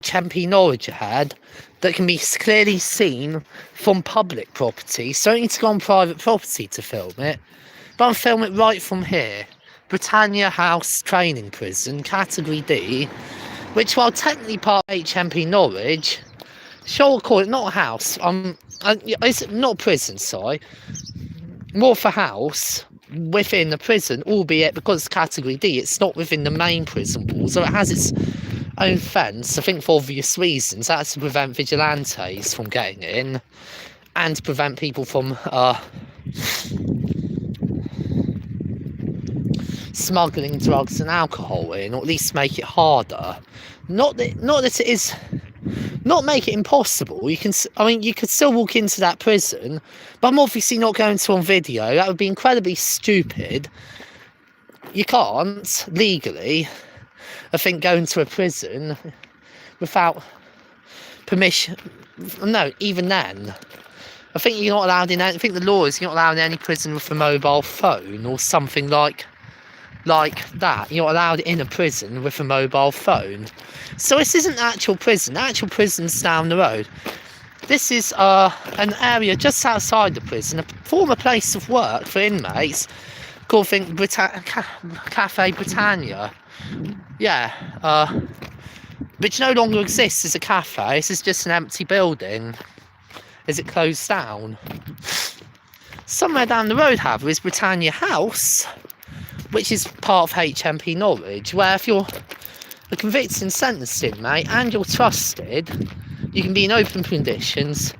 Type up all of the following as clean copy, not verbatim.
HMP Norwich had that can be clearly seen from public property, so you don't need to go on private property to film it, but I'm filming it right from here. Britannia House Training Prison, Category D, which, while technically part of HMP Norwich, sure we'll call it not a house, it's not a prison, sorry, more for house within the prison, albeit because it's Category D, it's not within the main prison walls, so it has its own fence, I think for obvious reasons. That's to prevent vigilantes from getting in, and to prevent people from smuggling drugs and alcohol in, or at least make it harder. Not that it is, not make it impossible. You could still walk into that prison, but I'm obviously not going to on video. That would be incredibly stupid. You can't legally, I think, go into a prison without permission. No, even then, I think you're not allowed in. I think the law is you're not allowed in any prison with a mobile phone or something like that. You're not allowed in a prison with a mobile phone. So this isn't the actual prison. The actual prison's down the road. This is an area just outside the prison, a former place of work for inmates called, I think, Cafe Britannia. Yeah, which no longer exists as a cafe. This is just an empty building as it closed down. Somewhere down the road, however, is Britannia House, which is part of HMP Norwich, where if you're a convicted and sentenced inmate and you're trusted, you can be in open conditions,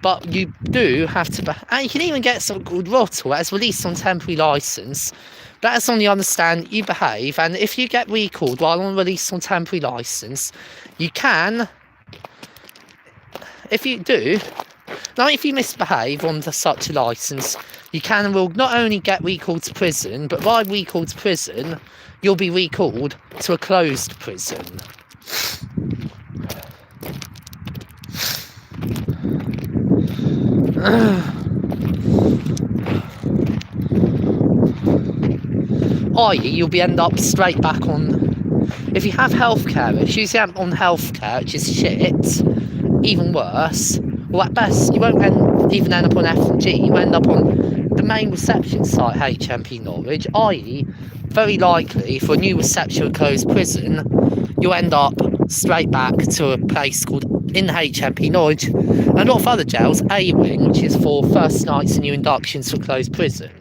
but you do have to, and you can even get something called rottle that's released on temporary licence. That's on the understand you behave, and if you get recalled while on release on temporary licence, you can, if you do, now if you misbehave under such a licence, you can and will not only get recalled to prison, but by recalled to prison, you'll be recalled to a closed prison. I.e., you'll be end up straight back on, if you have healthcare issues, you end up on healthcare, which is shit, even worse, well at best you won't even end up on F&G, you end up on the main reception site, HMP Norwich, i.e., very likely for a new reception or closed prison, you'll end up straight back to a place called, in HMP Norwich, and a lot of other jails, A-Wing, which is for first nights and new inductions for closed prison,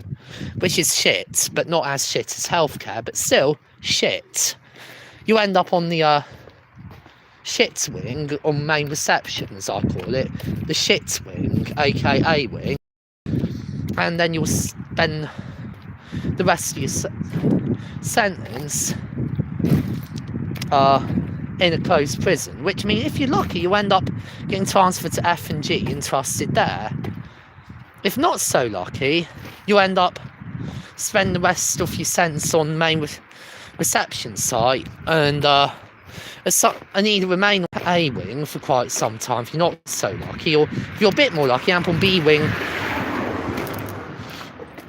which is shit, but not as shit as healthcare, but still shit. You end up on the shit wing, on main reception as I call it, the shit wing, aka wing, and then you'll spend the rest of your sentence in a closed prison, which means if you're lucky you end up getting transferred to F&G and trusted there. If not so lucky, you end up spend the rest of your sentence on main reception site and either remain on A wing for quite some time if you're not so lucky, or if you're a bit more lucky, amp on B wing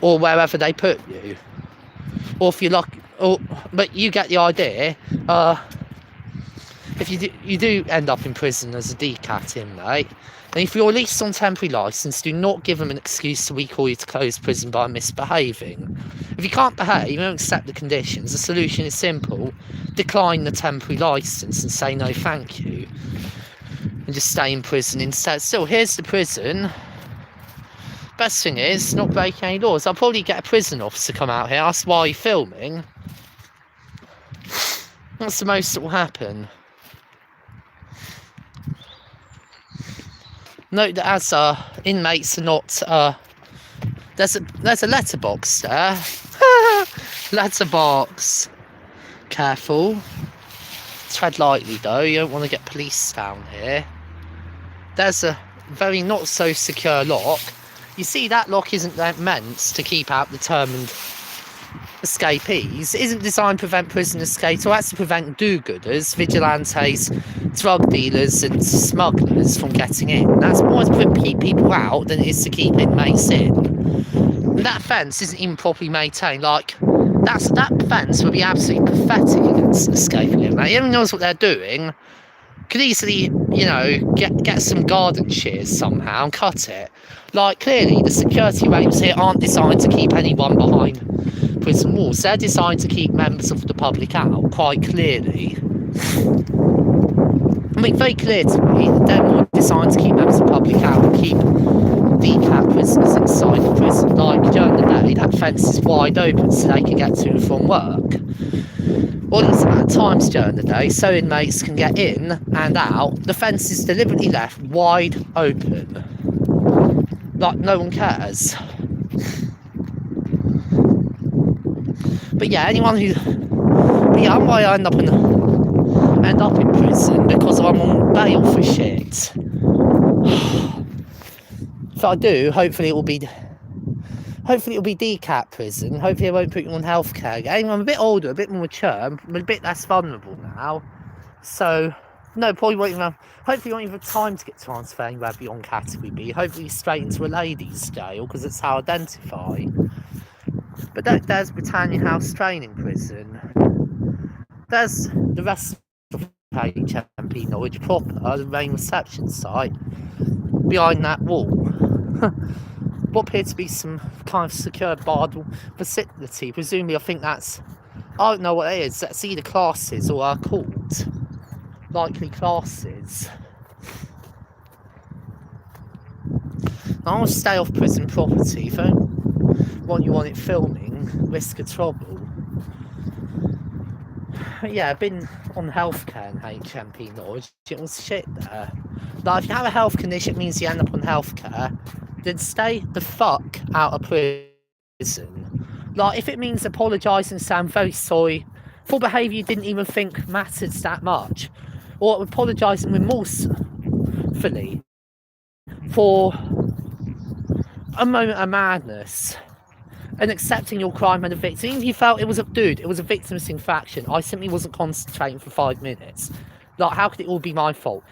or wherever they put you, or if you're lucky, but you get the idea. If you do end up in prison as a DCAT inmate, and if you're released on temporary licence, do not give them an excuse to recall you to closed prison by misbehaving. If you can't behave, you don't accept the conditions, the solution is simple: decline the temporary licence and say no thank you, and just stay in prison instead. Still, here's the prison. Best thing is, not breaking any laws. I'll probably get a prison officer to come out here, ask why you're filming. That's the most that will happen. Note that as inmates are not, there's a letterbox there. Letterbox. Careful. Tread lightly though, you don't want to get police down here. There's a very not so secure lock. You see, that lock isn't meant to keep out determined escapees. It isn't designed to prevent prison escape, or that's to prevent do-gooders, vigilantes, drug dealers and smugglers from getting in. That's more to keep people out than it is to keep inmates in. And that fence isn't even properly maintained. Like, that fence would be absolutely pathetic against an escaping inmate. Everyone knows what they're doing. could easily, you know, get some garden shears somehow and cut it. Like, clearly, the security arrangements here aren't designed to keep anyone behind prison walls. They're designed to keep members of the public out, quite clearly. I mean, very clear to me, they're more designed to keep members of the public out and keep decap prisoners inside the prison. Like, during the day, that fence is wide open so they can get to and from work. Or at least amount of times during the day, so inmates can get in and out. The fence is deliberately left wide open. Like, no one cares. But yeah, anyone who... But yeah, I might end up in prison because I'm on bail for shit. If I do, hopefully it will be decap prison. Hopefully I won't put you on healthcare again. I'm a bit older, a bit more mature, I'm a bit less vulnerable now. So, no, probably won't even have, hopefully you won't even have time to get transferred anywhere beyond category B. Hopefully straight into a ladies' jail, because it's how I identify. But there's Britannia House training prison. There's the rest of HMP Norwich proper, the main reception site, behind that wall. What appear to be some kind of secure barred facility. Presumably, I think that's... I don't know what it is. That's either classes or are called. Likely classes. I want to stay off prison property. If I want you on it filming, risk of trouble. Yeah, I've been on healthcare in HMP Norwich. It was shit there. Like, if you have a health condition, it means you end up on healthcare. Then stay the fuck out of prison. Like, if it means apologising and saying I'm very sorry for behaviour you didn't even think mattered that much, or apologising remorsefully for a moment of madness and accepting your crime and a victim. Even if you felt it was a victimless infraction, I simply wasn't concentrating for 5 minutes. Like, how could it all be my fault?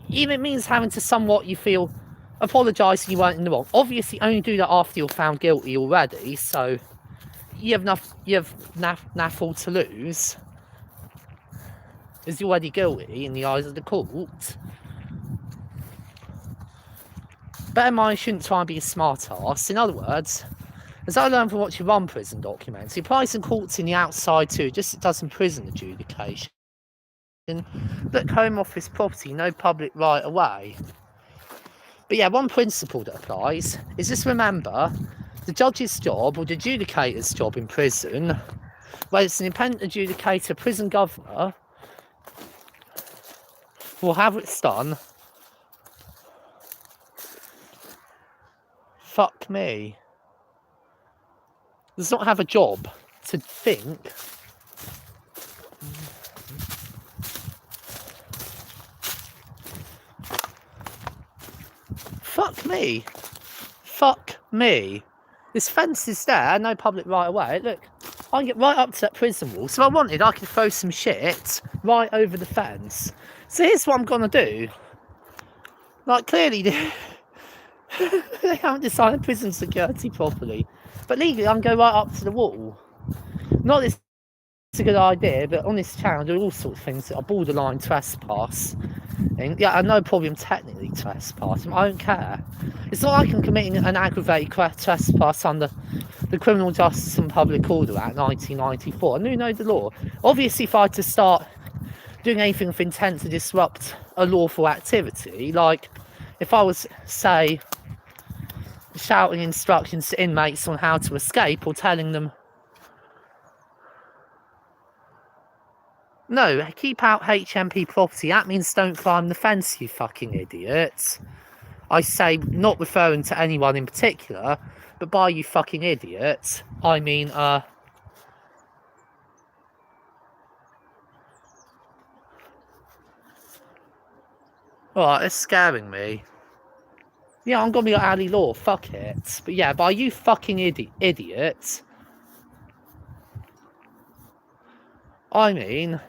Even if it means having to somewhat, you feel, apologise you weren't in the wrong. Obviously, only do that after you're found guilty already, so you have naffle to lose. Is you're already guilty in the eyes of the court. Bear in mind, you shouldn't try and be a smart ass. In other words, as I learned from watching one prison documentary, applies in courts in the outside too, just as it does in prison adjudication. Look, Home Office property, no public right away. But yeah, one principle that applies is just remember, the judge's job, or the adjudicator's job in prison, whether it's an independent adjudicator, prison governor, will have it done. Fuck me. Does not have a job to think. Fuck me. Fuck me. This fence is there, no public right away. Look, I can get right up to that prison wall. So if I wanted, I could throw some shit right over the fence. So here's what I'm gonna do. Like, clearly, they haven't designed prison security properly. But legally, I can go right up to the wall. Not this is a good idea, but on this channel, there are all sorts of things that are borderline trespass. And yeah, I know probably I'm technically trespassing, I don't care. It's not like I'm committing an aggravated trespass under the Criminal Justice and Public Order Act 1994. I do know the law. Obviously, if I had to start doing anything with intent to disrupt a lawful activity, like if I was, say, shouting instructions to inmates on how to escape, or telling them, no, keep out HMP property, that means don't climb the fence, you fucking idiots. I say, not referring to anyone in particular, but by you fucking idiots, I mean, Alright, it's scaring me. Yeah, I'm gonna be like Ali Law, fuck it. But yeah, by you fucking idiots, I mean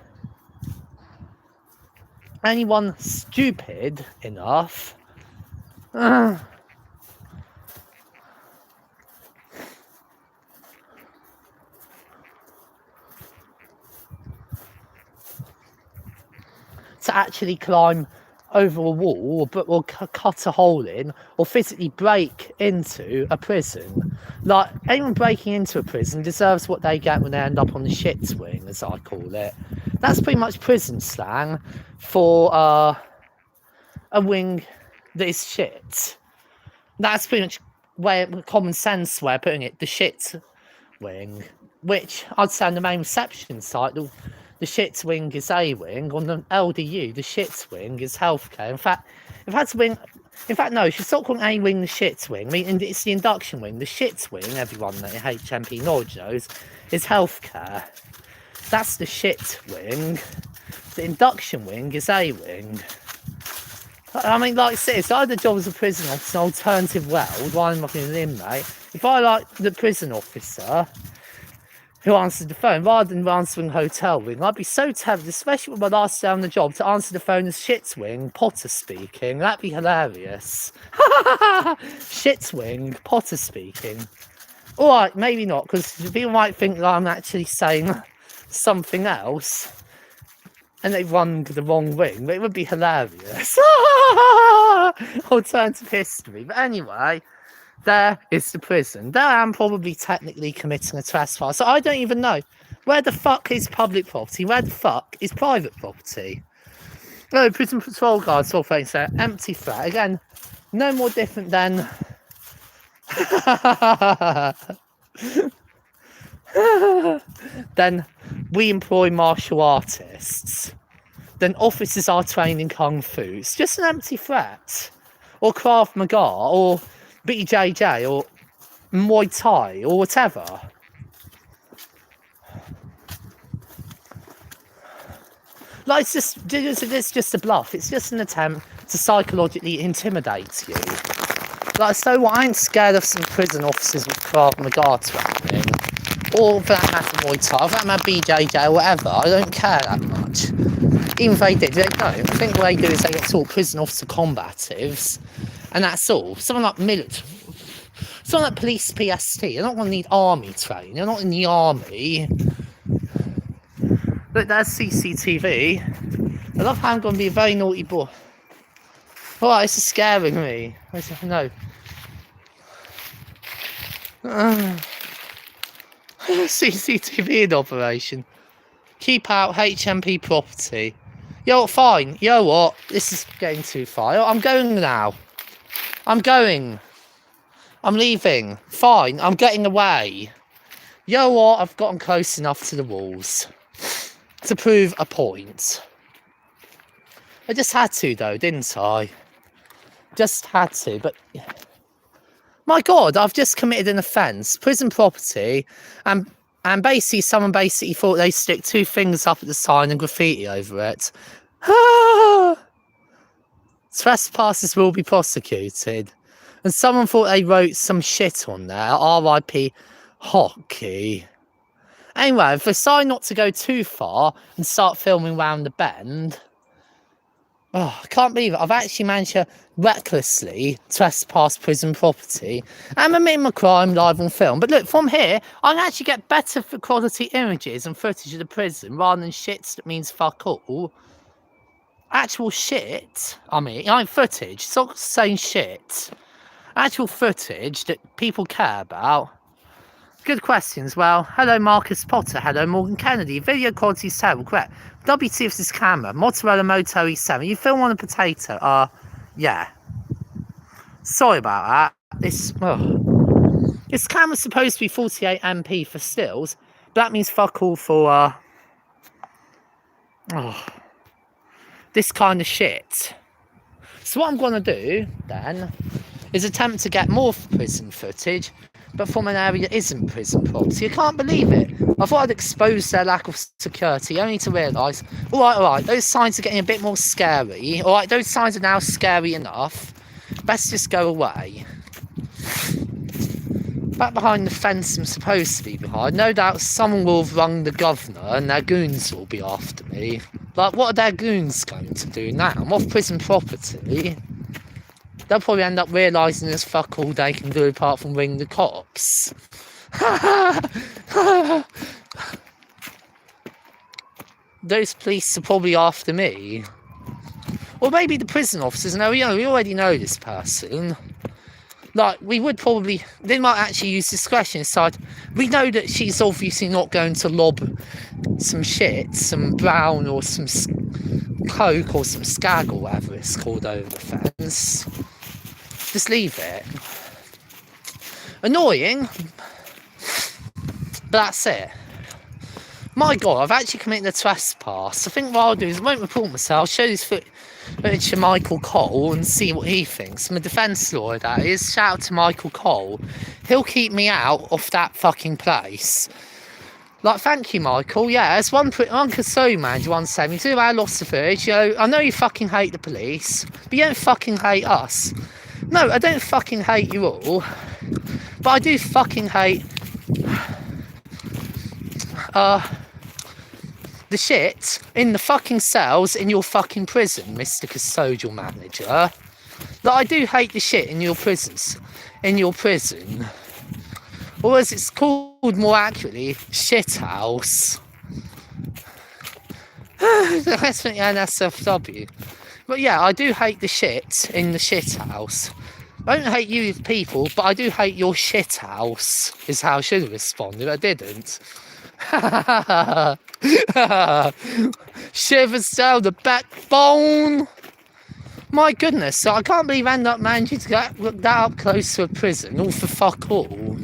anyone stupid enough to to actually climb over a wall or cut a hole in or physically break into a prison. Like, anyone breaking into a prison deserves what they get when they end up on the shit wing, as I call it. That's pretty much prison slang for a wing that is shit. That's pretty much common sense way of putting it, the shit wing, which I'd say on the main reception site, the shit wing is A wing. On the LDU, the shit wing is healthcare. In fact, no, you should stop calling A wing the shit wing. I mean, it's the induction wing. The shit wing, everyone at HMP Norwich knows, is healthcare. That's the shit wing. The induction wing is A wing. I mean, like I said, if I had the job as a prison officer in an alternative world, while I'm an inmate, if I like the prison officer who answered the phone, rather than answering hotel wing, I'd be so tempted, especially with my last day on the job, to answer the phone as shit wing, Potter speaking. That'd be hilarious. Shit wing, Potter speaking. Alright, maybe not, because people might think that I'm actually saying something else and they've run the wrong wing, but it would be hilarious. Alternative history. But anyway, there is the prison. There I am probably technically committing a trespass. So I don't even know. Where the fuck is public property? Where the fuck is private property? No, prison patrol guards all things there. Empty threat. Again, no more different than then we employ martial artists. Then officers are trained in kung fu. It's just an empty threat. Or Krav Maga, or BJJ, or Muay Thai, or whatever. Like, it's just a bluff. It's just an attempt to psychologically intimidate you. Like, so what? I ain't scared of some prison officers with Krav Maga training. Or for that matter, Muay Thai, or for that matter, BJJ, or whatever. I don't care that much. Even if they did, they don't. I think what they do is they get taught prison officer combatives, and that's all. Someone like military, someone like police PST, they're not going to need army training, they're not in the army. Look, there's CCTV. I love how I'm going to be a very naughty boy. Alright, this is scaring me. No. CCTV in operation. Keep out HMP property. Yo, fine. Yo, what? This is getting too far. I'm going now. I'm going. I'm leaving. Fine. I'm getting away. Yo, what? I've gotten close enough to the walls to prove a point. I just had to, though, didn't I? Just had to, but my God, I've just committed an offence, prison property, and basically someone thought they'd stick two fingers up at the sign and graffiti over it. Trespassers will be prosecuted. And someone thought they wrote some shit on there, RIP hockey. Anyway, if I decide not to go too far and start filming round the bend, I can't believe it. I've actually managed to recklessly trespass prison property and admit my crime live on film. But look, from here, I can actually get better quality images and footage of the prison rather than shits that means fuck all. Actual shit, footage, stop saying shit. Actual footage that people care about. Good questions. Well, hello Marcus Potter, hello Morgan Kennedy. Video quality is terrible, correct. WT of this camera, Motorola Moto E7. You film on a potato, yeah. Sorry about that. This camera's supposed to be 48MP for stills, but that means fuck all for, this kind of shit. So what I'm going to do, then, is attempt to get more prison footage, but from an area that isn't prison property. I can't believe it. I thought I'd expose their lack of security, only to realise, alright, those signs are getting a bit more scary. Alright, those signs are now scary enough. Let's just go away. Back behind the fence I'm supposed to be behind, no doubt someone will have rung the governor and their goons will be after me. Like, what are their goons going to do now? I'm off prison property. They'll probably end up realising there's fuck all they can do apart from ring the cops. Those police are probably after me. Or maybe the prison officers know, we already know this person. Like, we would probably, they might actually use discretion aside. We know that she's obviously not going to lob some shit, some brown or some coke or some skag or whatever it's called over the fence. Just leave it. Annoying, but that's it. My God, I've actually committed a trespass. I think what I'll do is I won't report myself. I'll show this footage to Michael Cole and see what he thinks. I'm a defence lawyer, that is. Shout out to Michael Cole. He'll keep me out of that fucking place. Like, thank you, Michael. Yeah, as one concern man, you once said, me too about loss of footage. I know you fucking hate the police, but you don't fucking hate us. No, I don't fucking hate you all, but I do fucking hate the shit in the fucking cells in your fucking prison, Mr. Custodial Manager. Like, I do hate the shit in your prisons, in your prison. Or as it's called more accurately, shit house. That's the NSFW. But yeah, I do hate the shit in the shit house. I don't hate you people, but I do hate your shit house, is how I should have responded. I didn't. Shivers down the backbone. My goodness, so I can't believe I ended up managing to get that up close to a prison, all for fuck all.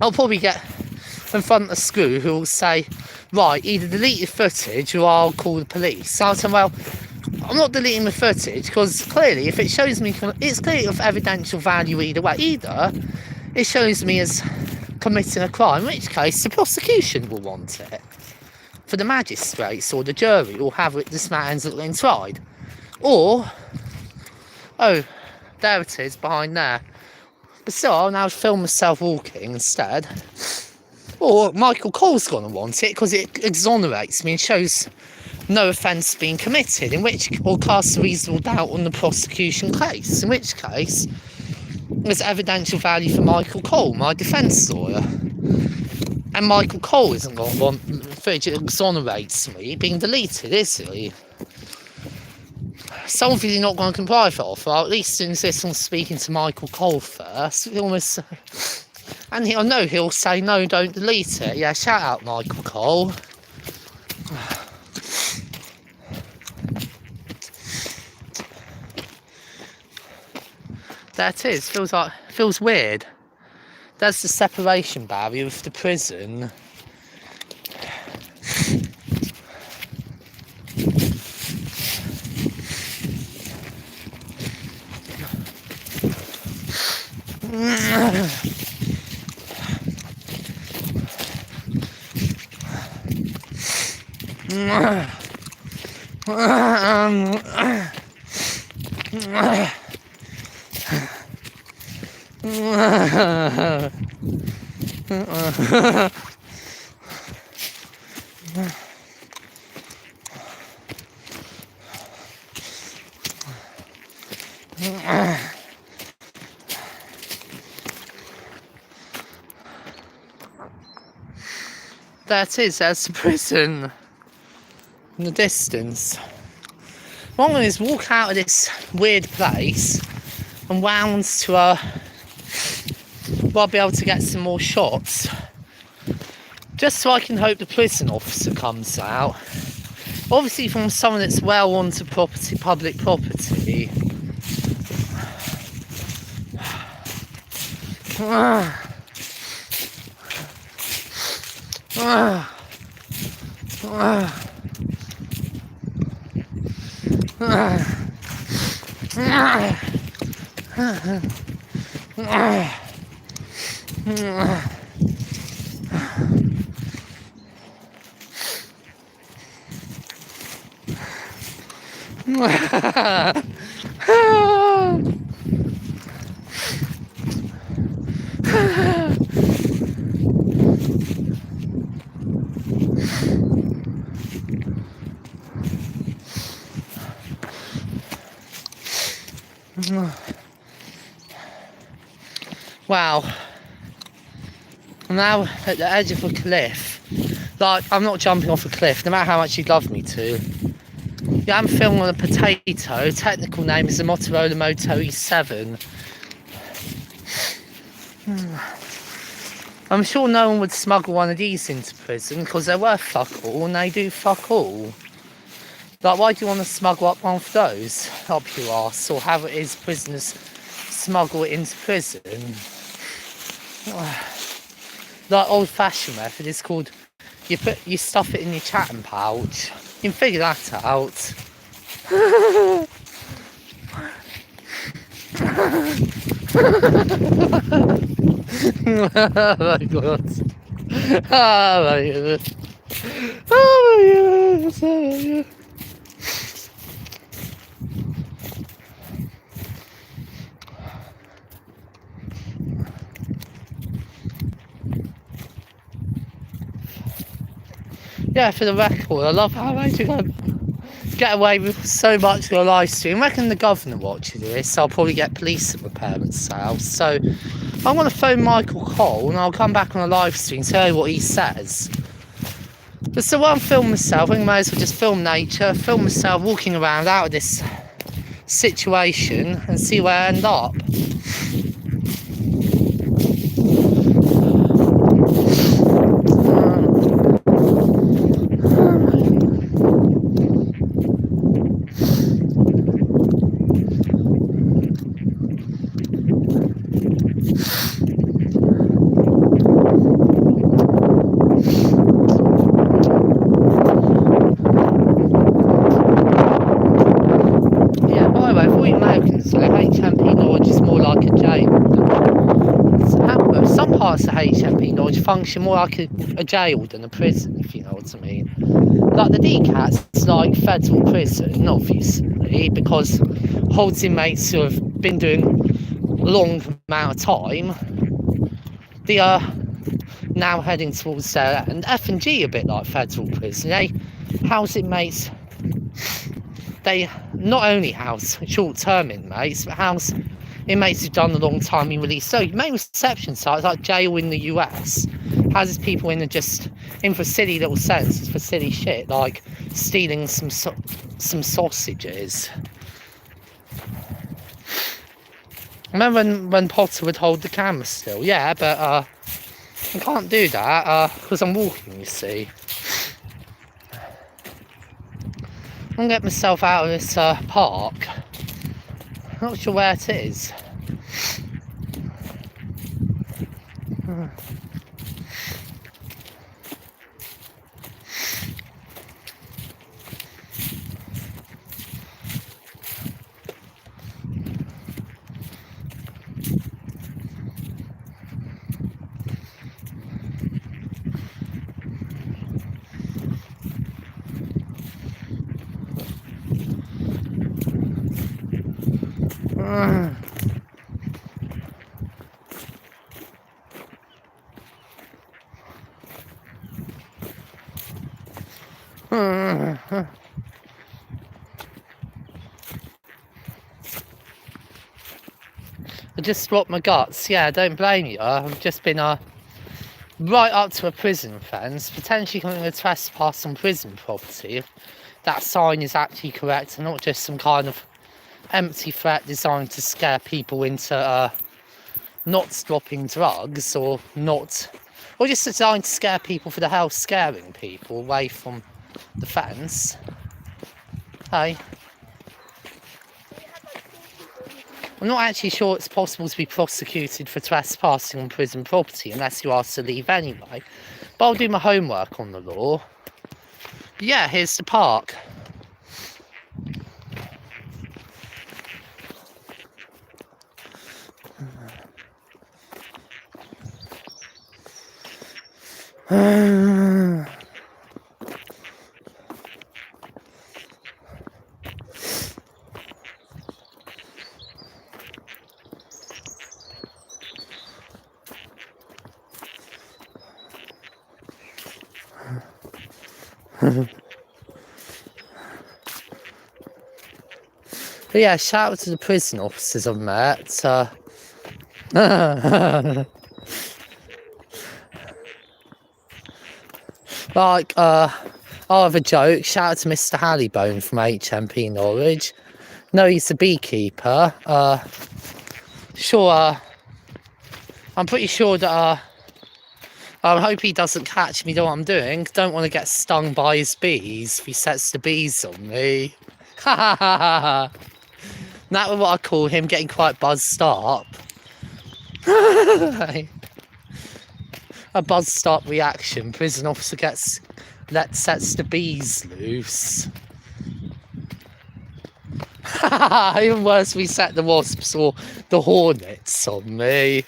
I'll probably get in front of a screw who will say, right, either delete your footage or I'll call the police. So I'll say, well, I'm not deleting the footage because clearly if it shows me, it's clearly of evidential value either way. Either it shows me as committing a crime, in which case the prosecution will want it for the magistrates or the jury or have this man's getting tried. Or, oh, there it is behind there. But still, I'll now film myself walking instead. Or Michael Cole's going to want it because it exonerates me and shows no offence being committed, in which, or casts a reasonable doubt on the prosecution case, in which case there's evidential value for Michael Cole, my defence lawyer. And Michael Cole isn't going to want footage that exonerates me being deleted, is he? So obviously not going to comply for offer. I'll at least insist on speaking to Michael Cole first. Almost, and I know he'll say no, don't delete it. Yeah, shout out Michael Cole. There it is. Feels weird. That's the separation barrier with the prison. There it is, there's the prison in the distance. What I'm going to do is walk out of this weird place and wound to well, I'll be able to get some more shots. Just so I can hope the prison officer comes out. Obviously from someone that's well onto property, public property. Wow, I'm now at the edge of a cliff. Like, I'm not jumping off a cliff, no matter how much you'd love me to. Yeah, I'm filming on a potato. Technical name is the Motorola Moto E7. I'm sure no one would smuggle one of these into prison because they're worth fuck all and they do fuck all. Like, why do you want to smuggle up one of those up your arse, or have it is prisoners smuggle it into prison? Like, old-fashioned method is called you stuff it in your chatting pouch. You can figure that out. Oh my god. Oh my goodness. Oh my goodness. Oh my goodness. Yeah, for the record, I love how they get away with so much on a live stream. I reckon the governor watches this, so I'll probably get police at my parents' house. So I'm going to phone Michael Cole and I'll come back on a live stream and tell you what he says. But so while I'm filming myself, I think I might as well just film nature, film myself walking around out of this situation and see where I end up. HMP Norwich is more like a jail. Some parts of HMP Norwich function more like a jail than a prison, if you know what I mean. Like the DCAT's like federal prison, obviously, because holds inmates who have been doing a long amount of time. They are now heading towards their end. F&G a bit like federal prison. They house inmates. They not only house short-term inmates, but house inmates who've done a long time in release. So main reception sites like jail in the US houses people in for silly little sentences for silly shit like stealing some sausages. Remember when Potter would hold the camera still? Yeah, but I can't do that because I'm walking, you see. I'm going to get myself out of this park. I'm not sure where it is. I just dropped my guts. Yeah, don't blame you. I've just been right up to a prison offence, potentially committing a trespass on prison property. If that sign is actually correct and not just some kind of empty threat designed to scare people into not stopping drugs or just designed to scare people for the hell of scaring people away from the fence. Hey. I'm not actually sure it's possible to be prosecuted for trespassing on prison property unless you ask to leave anyway. But I'll do my homework on the law. Yeah, here's the park. But yeah, shout out to the prison officers I've met. Like, I'll have a joke. Shout out to Mr. Hallibone from HMP Norwich. No, he's a beekeeper. I'm pretty sure that I hope he doesn't catch me doing what I'm doing. Don't want to get stung by his bees if he sets the bees on me. Ha ha ha ha ha. That was what I call him getting quite buzzed up. A buzzed up reaction. Prison officer sets the bees loose. Even worse, we set the wasps or the hornets on me.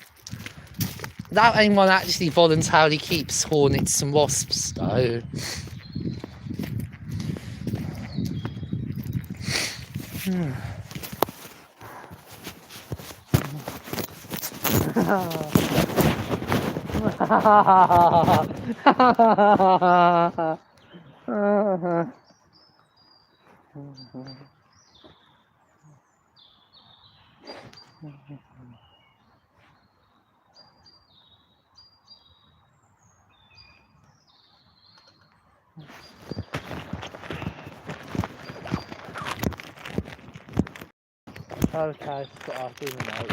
That anyone actually voluntarily keeps hornets and wasps though. Okay, got to do the note.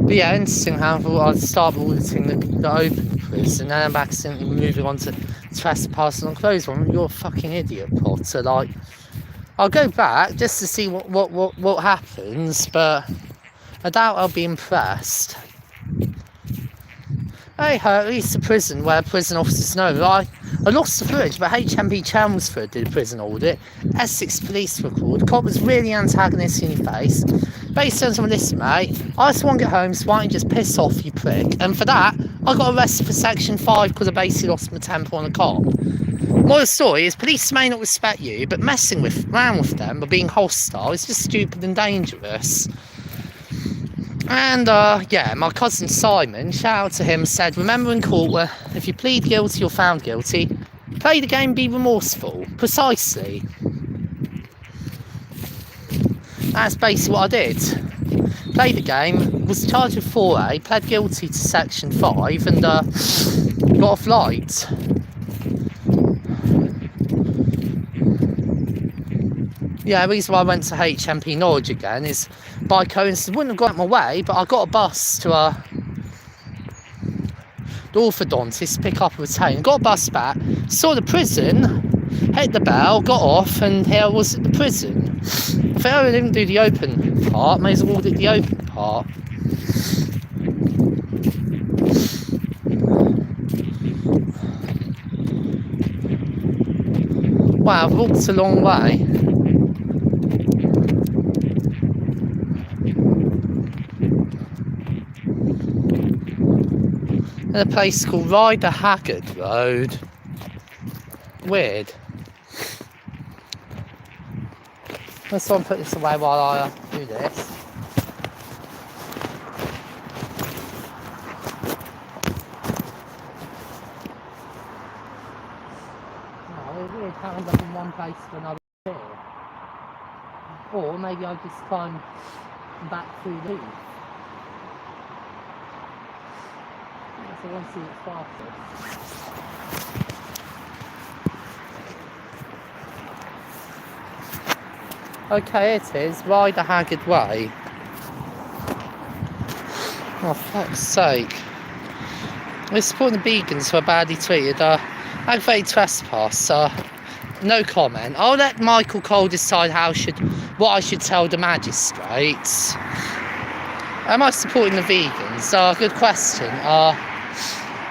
But yeah, interesting how I'd start auditing the open prison and then I'm accidentally moving on to trespassing on closed one. You're a fucking idiot, Potter. Like, I'll go back just to see what happens, but I doubt I'll be impressed. Hey ho, at least the prison where prison officers know. I lost the footage, but HMP Chelmsford did a prison audit. Essex police record. Cop was really antagonistic in your face. Based on some listen, mate. I just want to get home, so why don't you just piss off, you prick? And for that, I got arrested for Section 5 because I basically lost my temper on a cop. More of the story is police may not respect you, but messing around with them or being hostile is just stupid and dangerous. And yeah, my cousin Simon, shout out to him, said, remember in court where if you plead guilty or found guilty, play the game, be remorseful. Precisely. That's basically what I did. Played the game, was charged with 4A, pled guilty to Section 5 and got off light. Yeah, the reason why I went to HMP Norwich again is by coincidence, wouldn't have got my way, but I got a bus to the orthodontist to pick up a retainer, got a bus back, saw the prison, hit the bell, got off, and here I was at the prison. I think I didn't do the open part, may as well audit the open part. Wow, I've walked a long way. In a place called Ryder Haggard Road. Weird. Let's try and put this away while I do this. Oh, it's weird how I end up in one place to another here. Or maybe I just climb back through these. So I want to see what's fastest. Okay, it is. Ryder Haggard Way. Oh, fuck's sake. We're supporting the vegans who are badly treated. Aggravated trespass. No comment. I'll let Michael Cole decide what I should tell the magistrates. Am I supporting the vegans? Good question.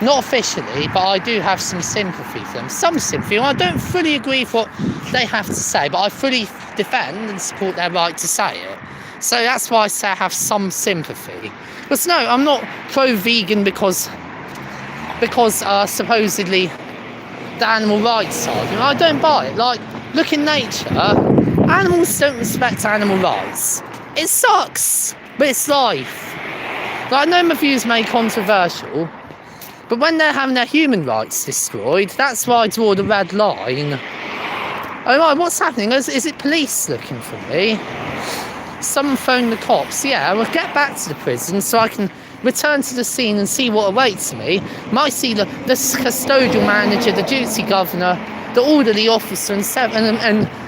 Not officially, but I do have some sympathy for them. Some sympathy. I don't fully agree with what they have to say, but I fully defend and support their right to say it. So that's why I say I have some sympathy. But no, I'm not pro-vegan because because supposedly the animal rights argument. I don't buy it. Like, look in nature, animals don't respect animal rights. It sucks, but it's life. Like, I know my views may be controversial, but when they're having their human rights destroyed, that's where I draw the red line. Oh right, what's happening? Is it police looking for me? Someone phoned the cops. Yeah, we'll get back to the prison so I can return to the scene and see what awaits me. Might see the custodial manager, the duty governor, the orderly officer and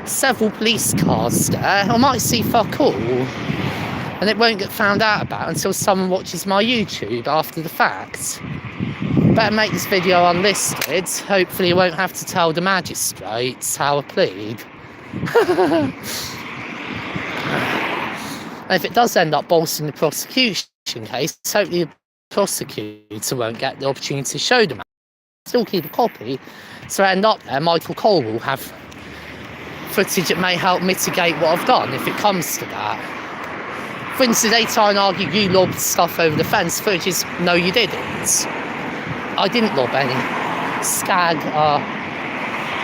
several police cars there. I might see fuck all. And it won't get found out about until someone watches my YouTube after the fact. Better make this video unlisted. Hopefully you won't have to tell the magistrates how I plead. And if it does end up bolstering the prosecution case, hopefully the prosecutor won't get the opportunity to show them. Still keep a copy, so I end up there, Michael Cole will have footage that may help mitigate what I've done if it comes to that. For instance, they try and argue you lobbed stuff over the fence. Footage is, no you didn't. I didn't lob any skag,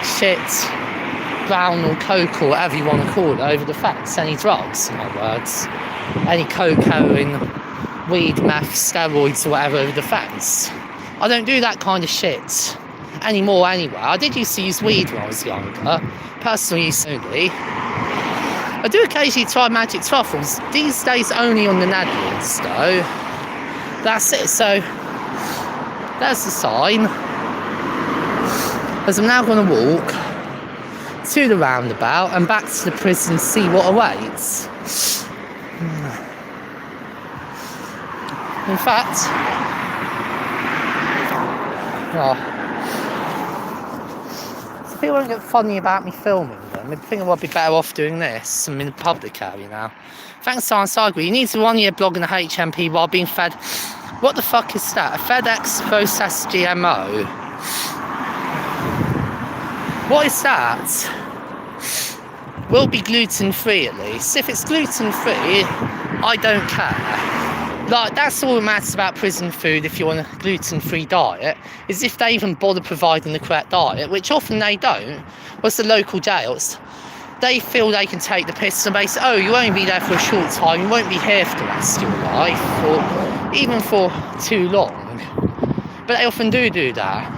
shit, brown or coke or whatever you want to call it over the fence. Any drugs, in other words. Any coke, heroin, weed, meth, steroids or whatever over the fence. I don't do that kind of shit anymore anyway. I did used to use weed when I was younger. Personal use only. I do occasionally try magic truffles. These days only on the Netherlands though. That's it. So there's the sign. As I'm now going to walk to the roundabout and back to the prison and see what awaits. In fact, people won't get funny about me filming them. I think I'd be better off doing this. I'm in the public area now. Thanks, Science Argument. You need to 1 year blog in the HMP while being fed. What the fuck is that? A FedEx processed GMO? What is that? Will be gluten free at least. If it's gluten free, I don't care. Like, that's all that matters about prison food if you're on a gluten free diet, is if they even bother providing the correct diet, which often they don't. What's the local jails? They feel they can take the piss and they say, oh, you won't be there for a short time, you won't be here for the rest of your life, or even for too long. But they often do that.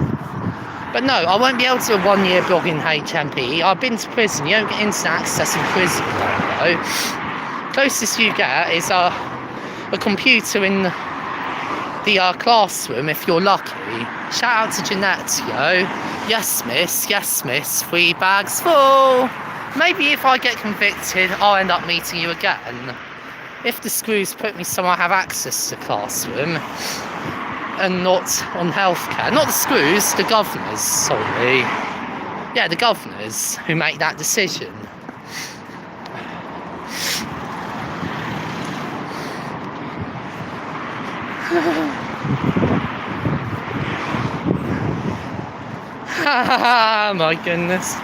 But no, I won't be able to 1 year blog in HMP. I've been to prison. You don't get instant access in prison, though. Closest you get is a computer in the classroom if you're lucky. Shout out to Jeanette, yo. Yes, miss, 3 bags full. Maybe if I get convicted, I'll end up meeting you again. If the screws put me somewhere I have access to the classroom and not on healthcare. Not the screws, the governors, sorry. Yeah, the governors who make that decision. My goodness.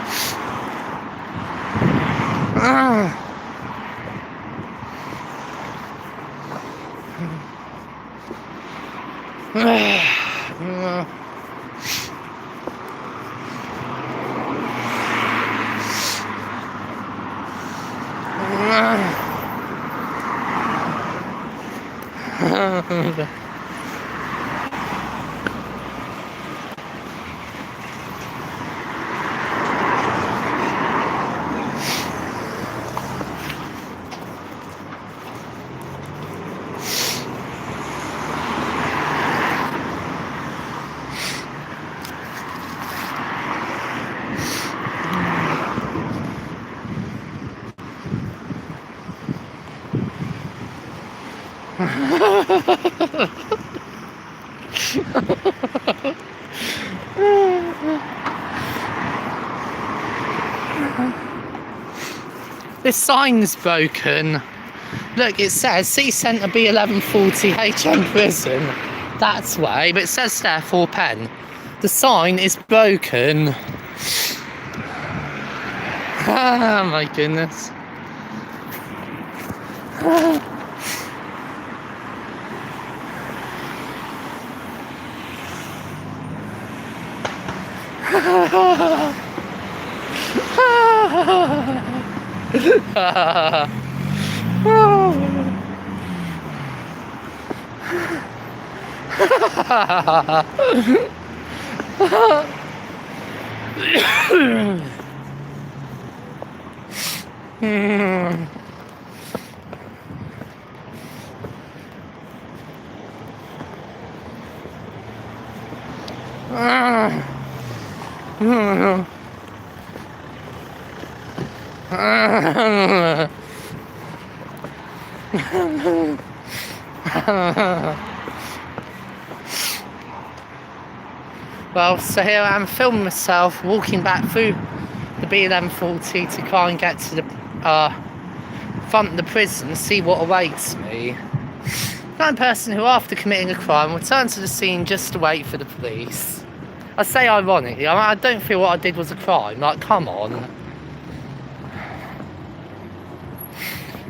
This sign's broken. Look, it says City Centre B1140 HM Prison. That's way, but it says there 4 pen. The sign is broken. Ah, my goodness. Well, so here I am filming myself walking back through the BLM40 to try and get to the front of the prison, see what awaits me. I'm a person who, after committing a crime, returned to the scene just to wait for the police. I say ironically, I don't feel what I did was a crime. Like, come on.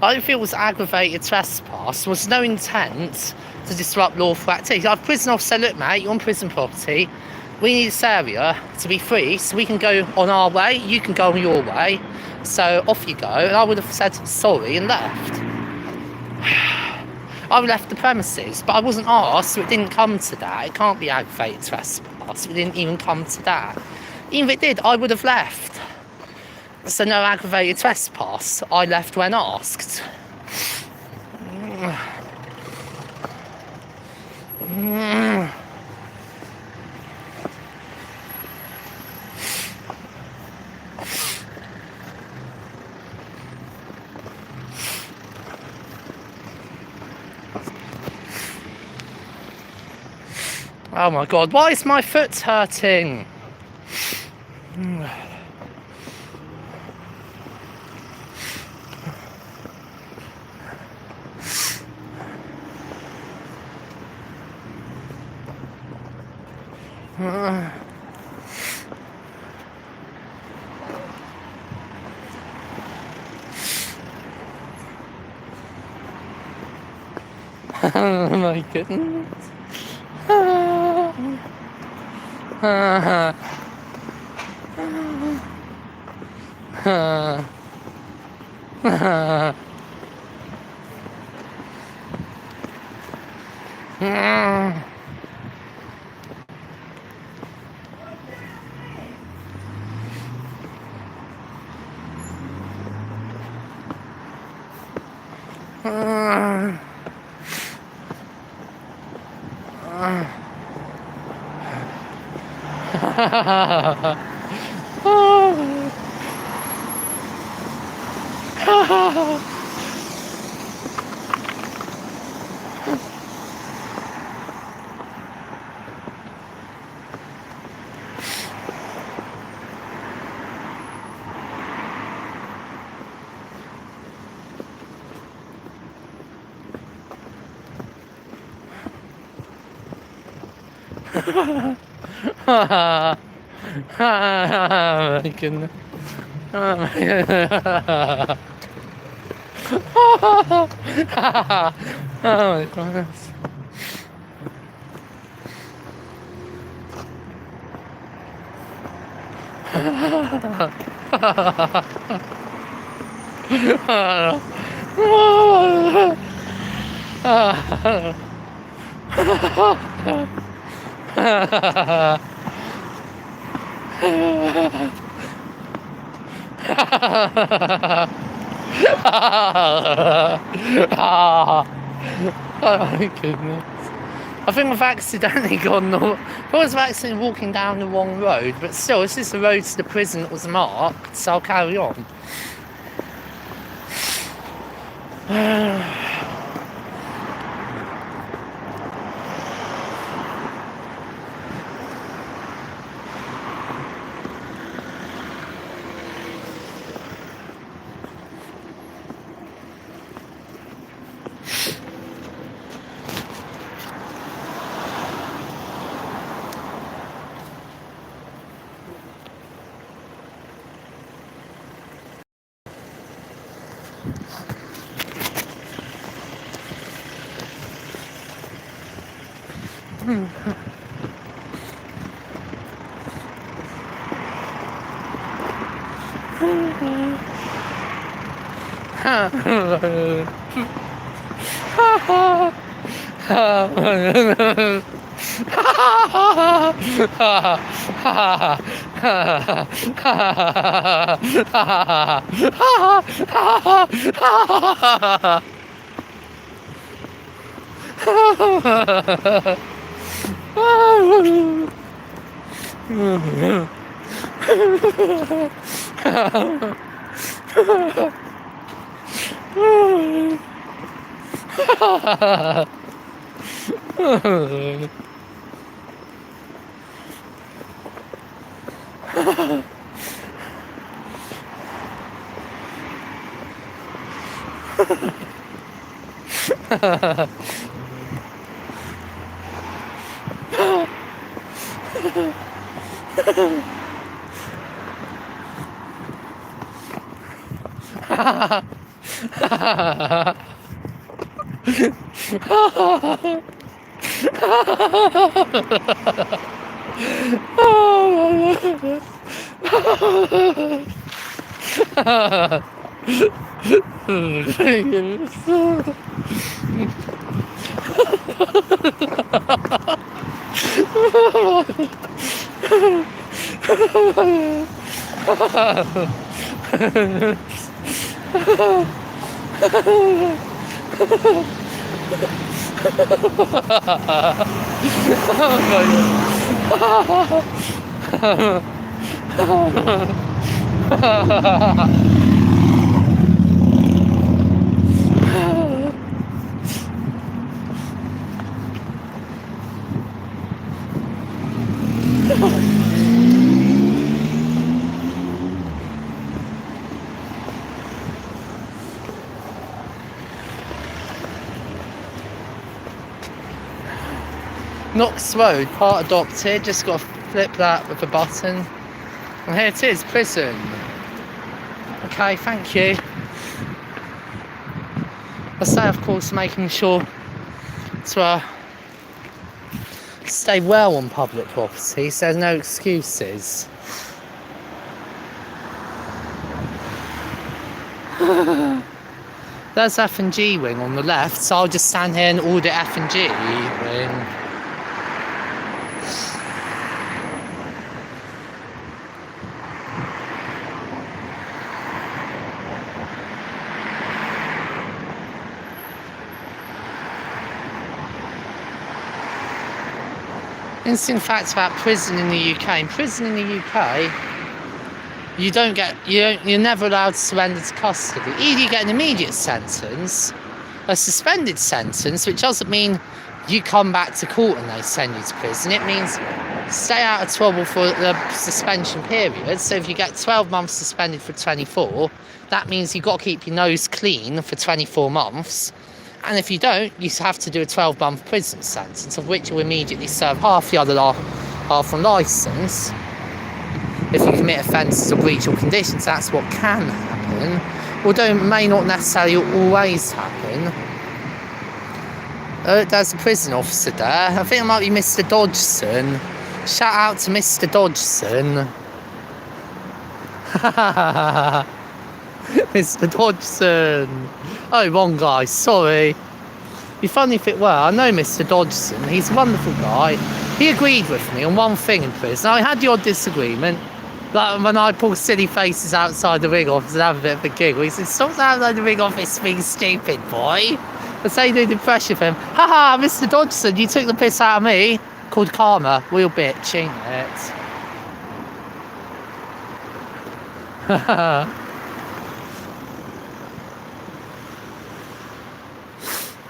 I don't feel it was aggravated trespass. There was no intent to disrupt lawful activity. I've prison officer said, look mate, you're on prison property. We need this area to be free so we can go on our way, you can go on your way. So off you go. And I would have said sorry and left. I left the premises, but I wasn't asked, so it didn't come to that. It can't be aggravated trespass. It didn't even come to that. Even if it did, I would have left. So no aggravated trespass. I left when asked. Oh my god, why is my foot hurting? Oh my goodness. Oh my goodness. Oh my goodness. Oh my goodness. Oh my goodness. I think I've accidentally gone I was accidentally walking down the wrong road, but still, this is the road to the prison that was marked, so I'll carry on. Knox Road, part adopted, just got to flip that with a button. And here it is, prison. Okay, thank you. I say, of course, making sure to stay well on public property, so there's no excuses. There's F&G wing on the left, so I'll just stand here and audit F&G wing. Interesting fact about prison in the UK. In prison in the UK, you're never allowed to surrender to custody. Either you get an immediate sentence, a suspended sentence, which doesn't mean you come back to court and they send you to prison. It means stay out of trouble for the suspension period. So if you get 12 months suspended for 24, that means you've got to keep your nose clean for 24 months. And if you don't, you have to do a 12-month prison sentence, of which you'll immediately serve half, the other half on licence. If you commit offences or breach your conditions, that's what can happen. Although it may not necessarily always happen. There's a prison officer there. I think it might be Mr. Dodgson. Shout out to Mr. Dodgson. Mr. Dodgson. Oh, wrong guy, sorry. It'd be funny if it were. I know Mr. Dodgson, he's a wonderful guy. He agreed with me on one thing in prison. I had the odd disagreement, like when I pull silly faces outside the ring office and have a bit of a giggle. He said, stop outside the ring office being stupid, boy. I say no impression for him. Haha, Mr. Dodgson, you took the piss out of me. Called karma, real bitch, ain't it? Haha.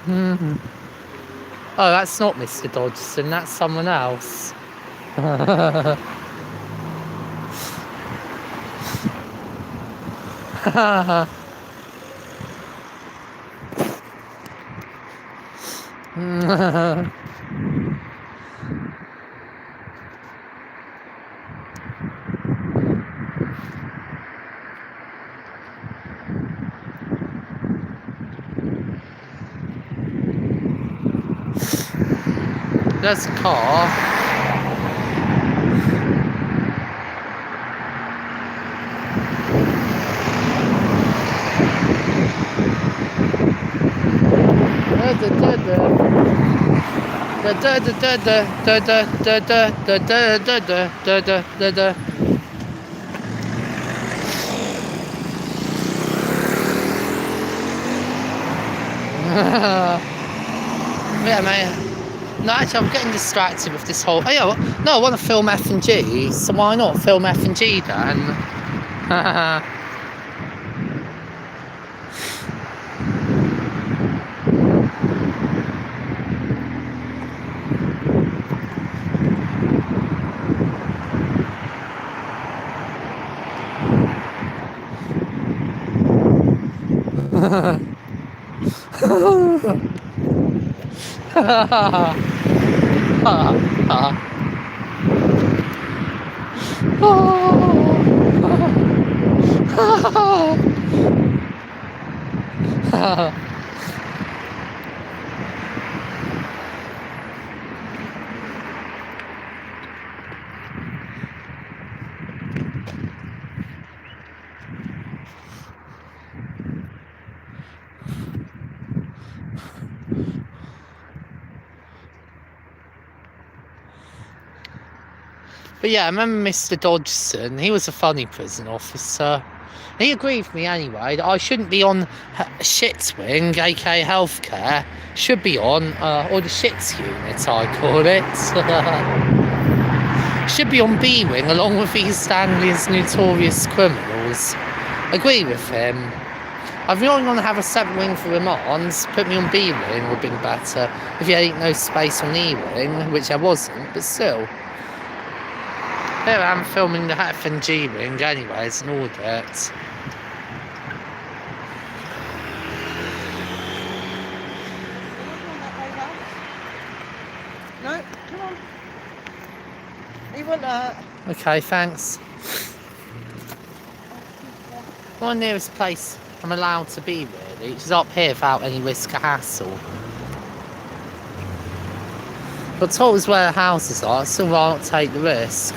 Oh, that's not Mr. Dodgson, that's someone else. There's a car. Yeah, mate. No, actually, I'm getting distracted with this whole. Oh, yeah, no, I want to film F&G, so why not film F&G then? But yeah, I remember Mr. Dodgson. He was a funny prison officer. He agreed with me anyway that I shouldn't be on shit wing, aka healthcare. Should be on, or the shits unit, I call it. Should be on B wing along with East Anglia's notorious criminals. Agree with him. I've really want to have a 7 wing for remands. Put me on B wing would have been better if there ain't no space on E wing, which there wasn't, but still. Here I am filming the F&G wing anyway, it's an audit. No, come on. You want that? Okay, thanks. My nearest place I'm allowed to be, really, which is up here without any risk or hassle. But told us where the houses are, so why not take the risk?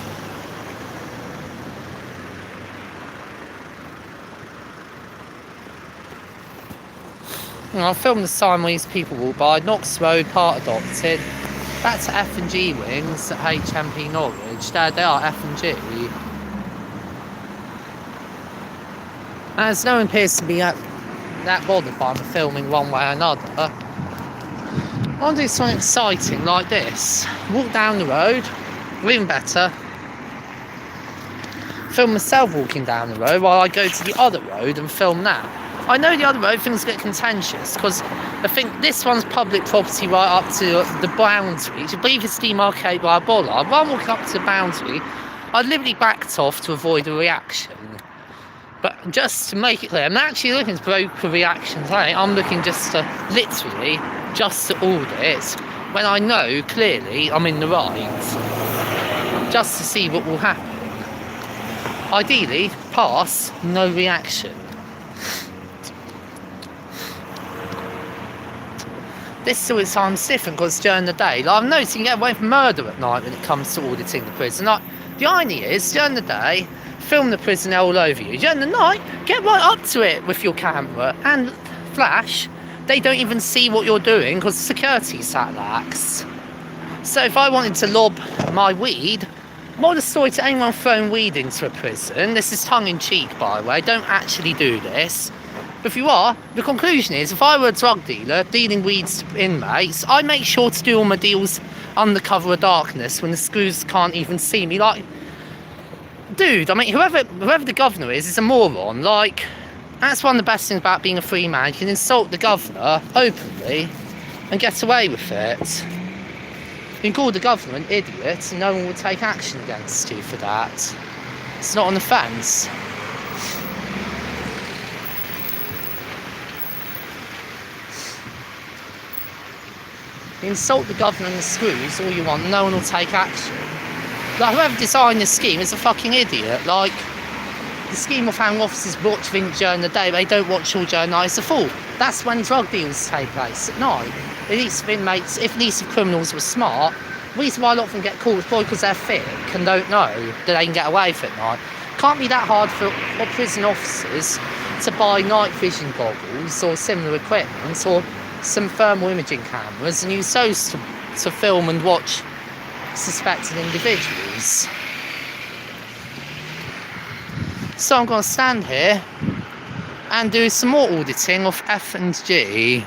I filmed the sign where these people walk by. Knox Road, part adopted. Back to F&G wings at HMP Norwich. There they are, F&G. As no one appears to be that bothered by the filming one way or another. I want to do something exciting like this. Walk down the road, or even better, film myself walking down the road while I go to the other road and film that. I know the other road things get contentious because I think this one's public property right up to the boundary, which I believe is demarcated by a bollard. While I'm walking up to the boundary, I deliberately backed off to avoid a reaction. But just to make it clear, I'm not actually looking to broker reactions. I'm looking just to, literally, just to audit when I know clearly I'm in the right. Just to see what will happen. Ideally, pass, no reaction. This sort of time's different because during the day, like I'm noticing, you get away from murder at night when it comes to auditing the prison. Like, the irony is, during the day, film the prison all over you. During the night, get right up to it with your camera and flash. They don't even see what you're doing because security's that lax. So if I wanted to lob my weed, more the story to anyone throwing weed into a prison. This is tongue-in-cheek, by the way. Don't actually do this. But if you are, the conclusion is, if I were a drug dealer dealing weeds to inmates, I make sure to do all my deals under cover of darkness when the screws can't even see me. Like, dude, I mean, whoever the governor is a moron. Like, that's one of the best things about being a free man. You can insult the governor openly and get away with it. You can call the governor an idiot and no one will take action against you for that. It's not an offence. You insult the government and the screws all you want, no one will take action. Like, whoever designed this scheme is a fucking idiot. Like, the scheme of having officers watch things during the day, they don't watch all during the night, is a fool. That's when drug deals take place, at night. At least if inmates, if these criminals were smart, the reason why a lot of them get caught is probably because they're thick and don't know that they can get away with it at night. Can't be that hard for prison officers to buy night vision goggles or similar equipment, or some thermal imaging cameras and use those to film and watch suspected individuals. So I'm going to stand here and do some more auditing of F and G.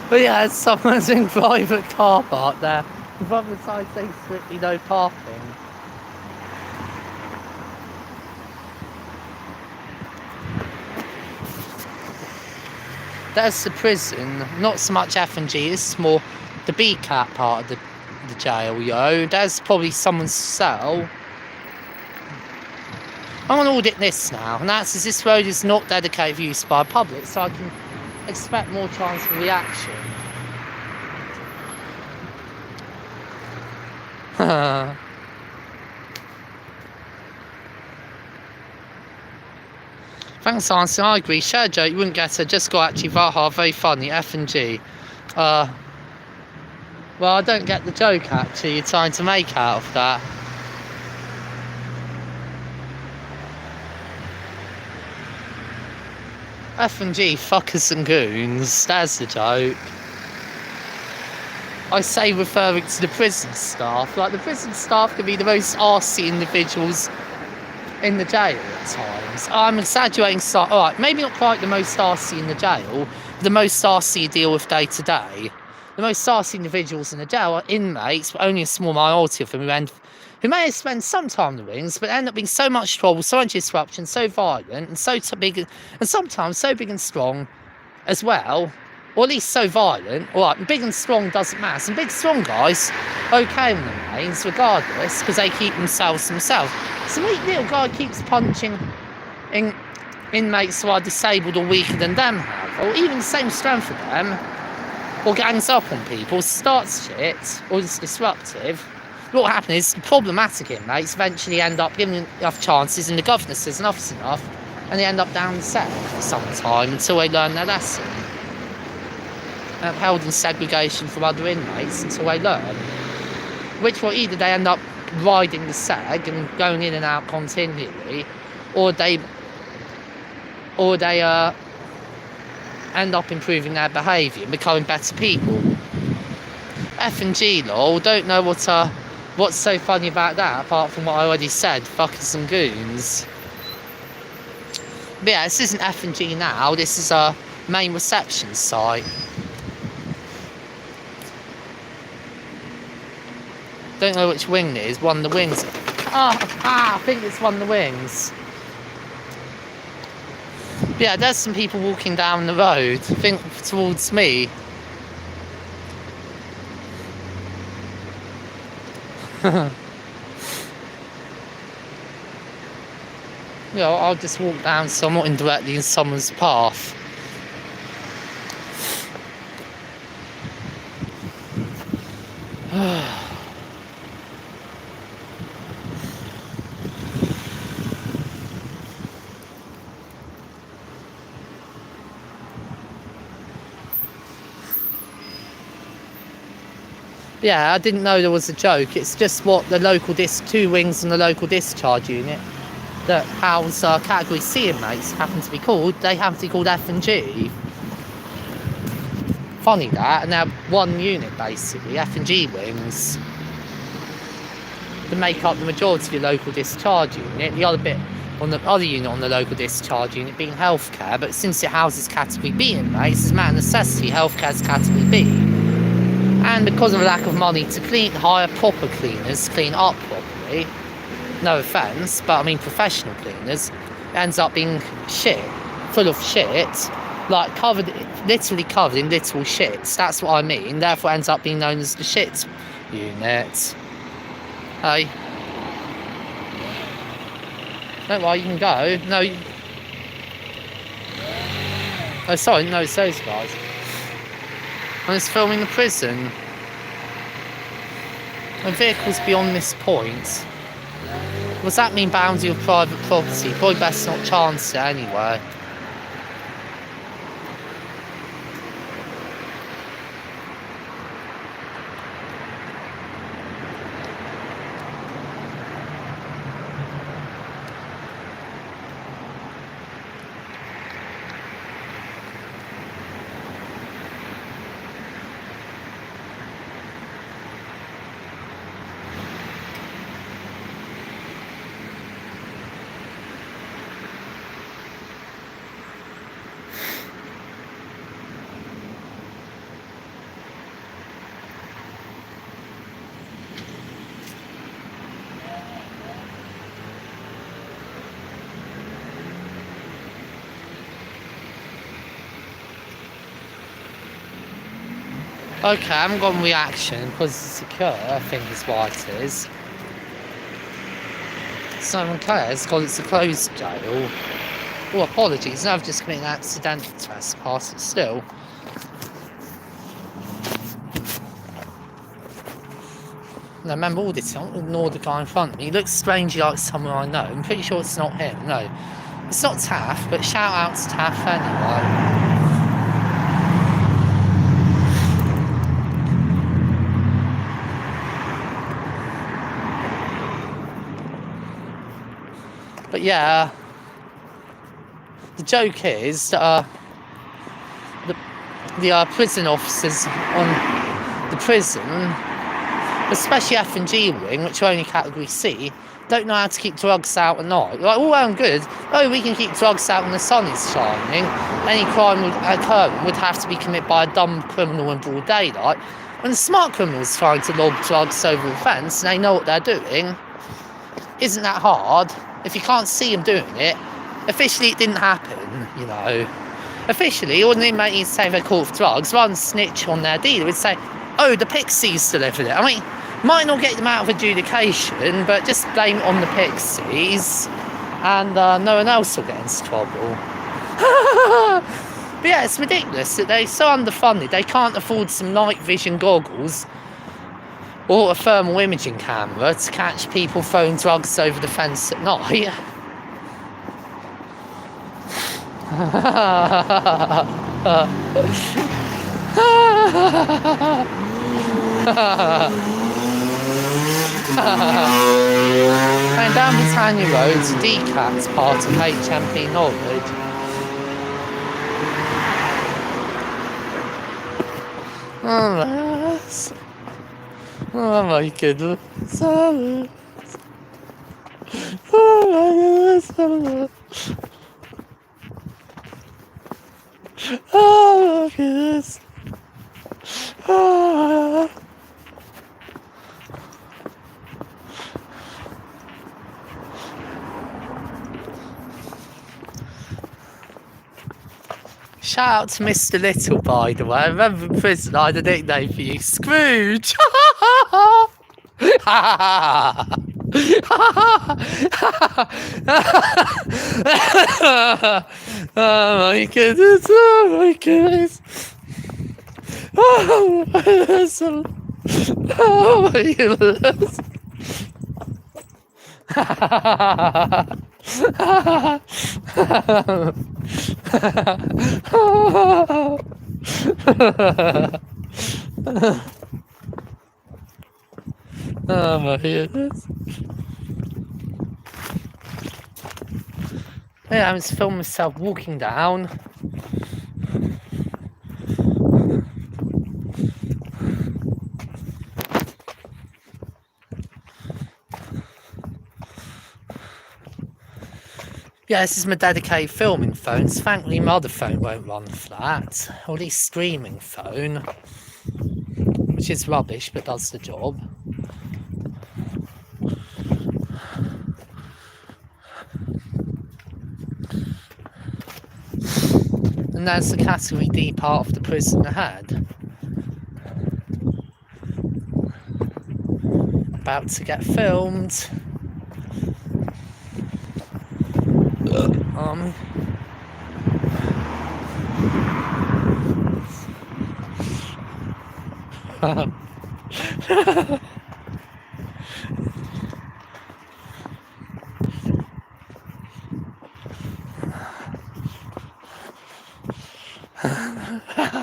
But yeah, someone's in private car park there. The other side says strictly no parking. There's the prison, not so much F and G, it's more the B cat part of the jail, yo. There's probably someone's cell. I'm going to audit this now, and that's as this road is not dedicated for use by the public, so I can expect more chance for reaction. Thanks, Answer. I agree. Share a joke, you wouldn't get it. Just got actually Vaha, very funny. F and G. Well, I don't get the joke actually you're trying to make out of that. F and G, fuckers and goons. There's the joke. I say referring to the prison staff. Like, the prison staff can be the most arsey individuals in the jail at times. I'm exaggerating. Alright, maybe not quite the most arsey in the jail, but the most arsey you deal with day to day. The most arsey individuals in the jail are inmates, but only a small minority of them who may have spent some time in the wings, but end up being so much trouble, so much disruption, so violent, and so big, and sometimes so big and strong as well, or at least so violent. Alright, big and strong doesn't matter. Some big strong guys, okay in the mains, regardless, because they keep themselves. Some weak little guy keeps punching inmates who are disabled or weaker than them have, or even the same strength of them, or gangs up on people, starts shit, or is disruptive. What happens is problematic inmates eventually end up giving enough chances, and the governor says enough's enough, and they end up down the cell for some time until they learn their lesson. And held in segregation from other inmates until they learn. Which will either they end up riding the seg and going in and out continually, or they end up improving their behaviour and becoming better people. F and G, lol, don't know what's so funny about that, apart from what I already said, fuckers and goons. But yeah, this isn't F and G now, this is a main reception site. Don't know which wing it is, one of the wings. I think it's one of the wings. But yeah, there's some people walking down the road, I think towards me. I'll just walk down so I'm not indirectly in someone's path. Yeah, I didn't know there was a joke. It's just what the local two wings and the local discharge unit that house category C inmates happen to be called. They happen to be called F and G. Funny that, and they're one unit basically, F and G wings, to make up the majority of your local discharge unit. The other bit on the other unit on the local discharge unit being healthcare, but since it houses category B inmates, it's a matter of necessity, healthcare is category B. And because of a lack of money to hire proper cleaners, clean up properly, no offence, but I mean professional cleaners, it ends up being shit, full of shit, like literally covered in little shits. That's what I mean. Therefore, it ends up being known as the shit unit. Hey. Don't worry, you can go. No. Oh, sorry, no, it's those guys. And it's filming the prison. The vehicle's beyond this point. Does that mean boundary of private property? Probably best not chance it anyway. Okay, I haven't got a reaction because it's secure, I think is what it is. So no one cares because it's a closed jail. Oh, apologies, no, I've just committed an accidental trespass, but still. No, remember all this, don't ignore the guy in front of me. He looks strangely like someone I know. I'm pretty sure it's not him, no. It's not Taff, but shout out to Taff anyway. But yeah, the joke is that the prison officers on the prison, especially F and G wing, which are only category C, don't know how to keep drugs out at night. Like, all well and good, oh, we can keep drugs out when the sun is shining. Any crime would have to be committed by a dumb criminal in broad daylight. When the smart criminal's trying to lob drugs over the fence and they know what they're doing, isn't that hard? If you can't see them doing it, officially it didn't happen, you know. Officially, all the inmates say they're caught for drugs, rather than snitch on their dealer, would say, oh, the Pixies delivered it. I mean, might not get them out of adjudication, but just blame it on the Pixies, and no one else will get into trouble. But yeah, it's ridiculous that they're so underfunded, they can't afford some night vision goggles or a thermal imaging camera to catch people throwing drugs over the fence at night. And down Britannia Road, Decat's part of HMP Norwich. Oh my goodness. Oh my goodness. Oh my goodness. Oh. Shout out to Mr. Little, by the way. I remember in prison I had a nickname for you, Scrooge. Oh my goodness, oh my goodness. Oh my goodness. Oh my goodness. Oh my goodness. Yeah, I just filmed myself walking down. Yeah, this is my dedicated filming phone. So thankfully my other phone won't run flat. Or at least streaming phone. Which is rubbish, but does the job. And there's the category D part of the prison ahead. About to get filmed.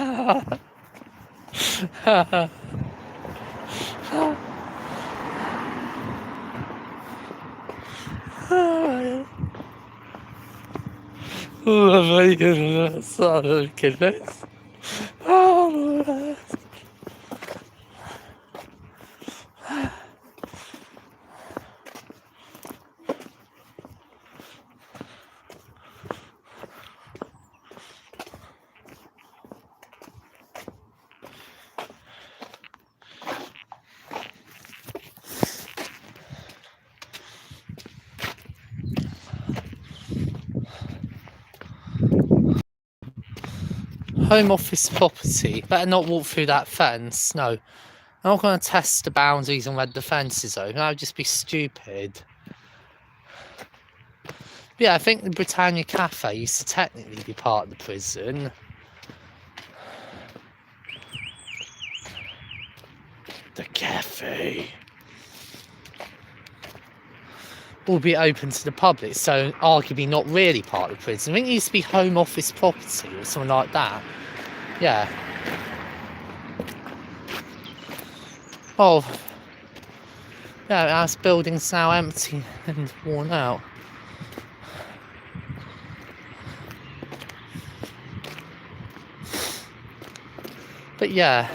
Oh my goodness, oh goodness. Oh, home office property. Better not walk through that fence. No. I'm not going to test the boundaries and where the fence is open. That would just be stupid. Yeah, I think the Britannia Cafe used to technically be part of the prison. The cafe will be open to the public, so arguably not really part of the prison. I think it used to be home office property or something like that. Yeah. Oh. Yeah, the house building's now empty and worn out. But yeah.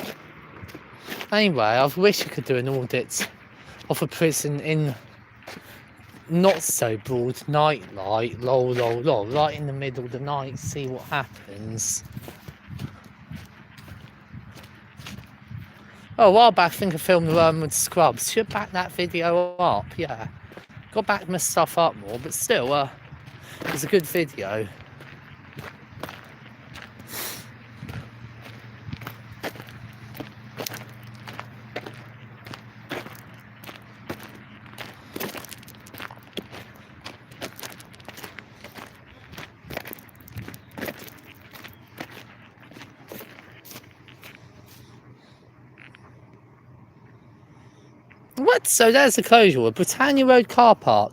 Anyway, I wish I could do an audit of a prison in not so broad nightlight, lol, right in the middle of the night, see what happens. Oh, a while back, I think I filmed the Wormwood Scrubs. Should back that video up, yeah. Got to back my stuff up more, but still, it was a good video. What? So there's the closure. Britannia Road car park.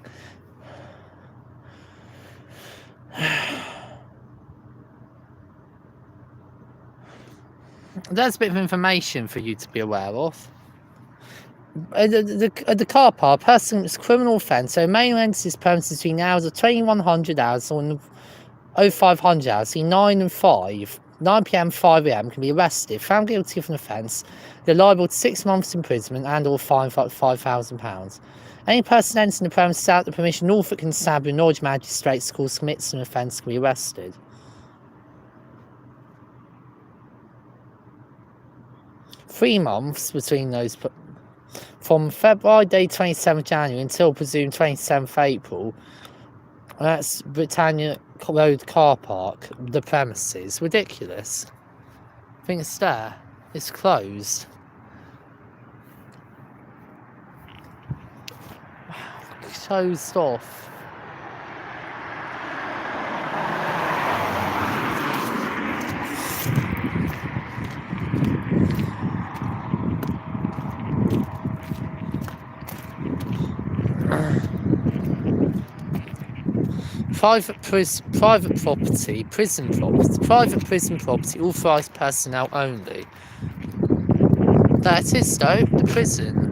There's a bit of information for you to be aware of. The car park, person's criminal offence, so main entities premises between the hours of 2100 hours or 0500 hours, between 9 and 5, 9 p.m. 5 a.m. can be arrested, found guilty of an offence, they're liable to 6 months imprisonment and or fine for up to £5,000. Any person entering the premises without the permission of Norfolk Constabulary or Norwich Magistrates Court commits an offence can be arrested. Three months between those, from February day 27th January until presumed 27th April. That's Britannia Road car park, the premises. Ridiculous. I think it's there. It's closed. Closed off. Private prison property, authorised personnel only. That is though, the prison.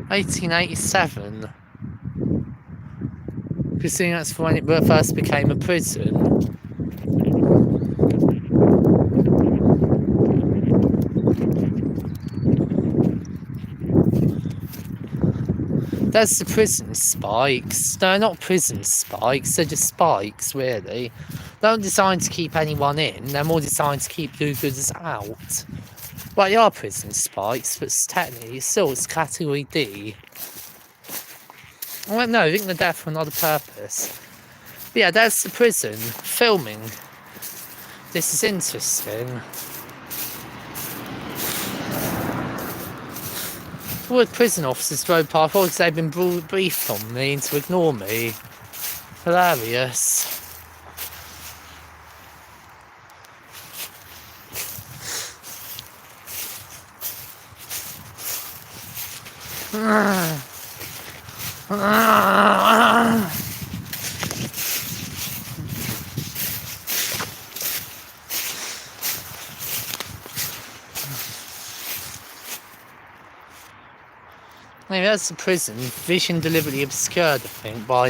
(1887). Presuming that's when it first became a prison. There's the prison spikes. No, not prison spikes, they're just spikes, really. They're not designed to keep anyone in, they're more designed to keep do-gooders out. Well, they are prison spikes, but technically, it's category D. Well, no, I think they're there for another purpose. But yeah, there's the prison filming. This is interesting. All the prison officers drove past because they've been briefed on me and to ignore me. Hilarious. Maybe that's the prison. Vision deliberately obscured, I think, by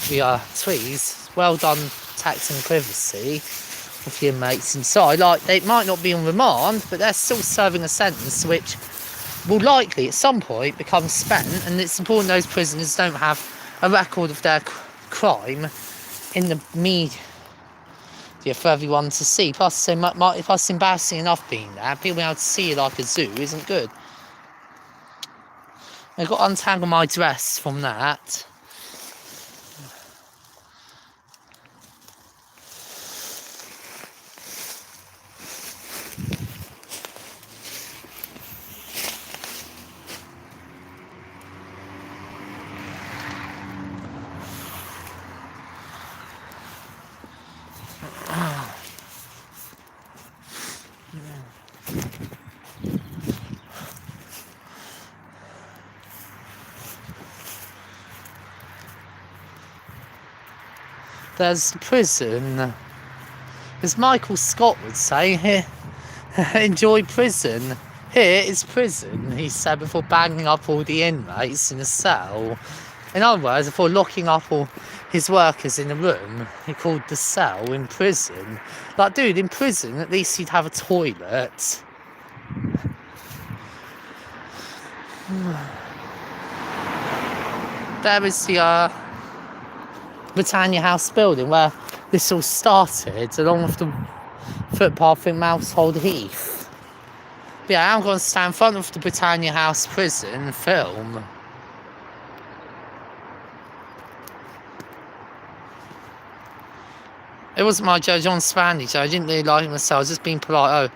the trees. Well done, taxing privacy of the inmates inside. Like, they might not be on remand, but they're still serving a sentence which will likely, at some point, become spent. And it's important those prisoners don't have a record of their crime in the media for everyone to see. Plus, it's embarrassing enough being there. People being able to see you like a zoo isn't good. I've got to untangle my dress from that. There's the prison. As Michael Scott would say, here, enjoy prison. Here is prison, he said before banging up all the inmates in a cell. In other words, before locking up all his workers in a room, he called the cell in prison. Like, dude, in prison, at least you'd have a toilet. There is the Britannia House building where this all started, along with the footpath in Mousehold Heath. But yeah, I'm going to stand in front of the Britannia House prison and film. It wasn't my Joe John Spandy, so I didn't really like it myself. I was just being polite. Oh,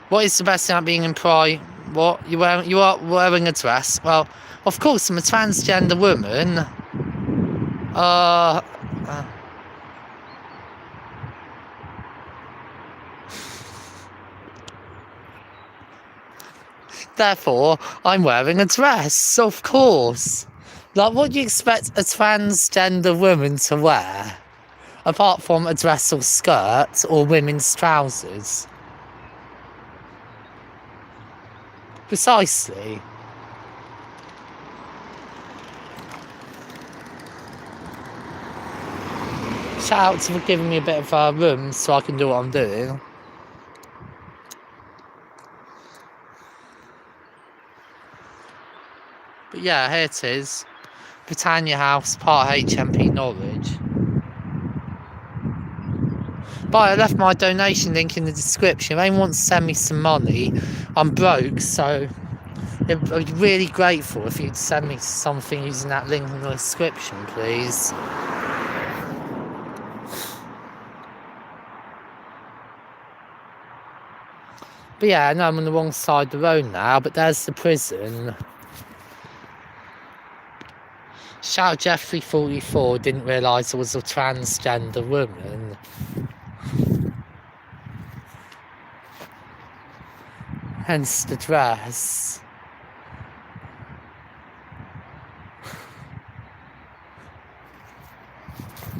what is the best thing about being in Pride? What? You are wearing a dress? Well, of course, I'm a transgender woman. Therefore, I'm wearing a dress, of course. Like, what do you expect a transgender woman to wear? Apart from a dress or skirt or women's trousers. Precisely. Shout out to giving me a bit of room so I can do what I'm doing. But yeah, here it is. Britannia House, part HMP Norwich. But I left my donation link in the description. If anyone wants to send me some money, I'm broke, so I'd be really grateful if you'd send me something using that link in the description, please. But yeah, I know I'm on the wrong side of the road now, but there's the prison. Shout out Jeffrey44, didn't realise I was a transgender woman. Hence the dress.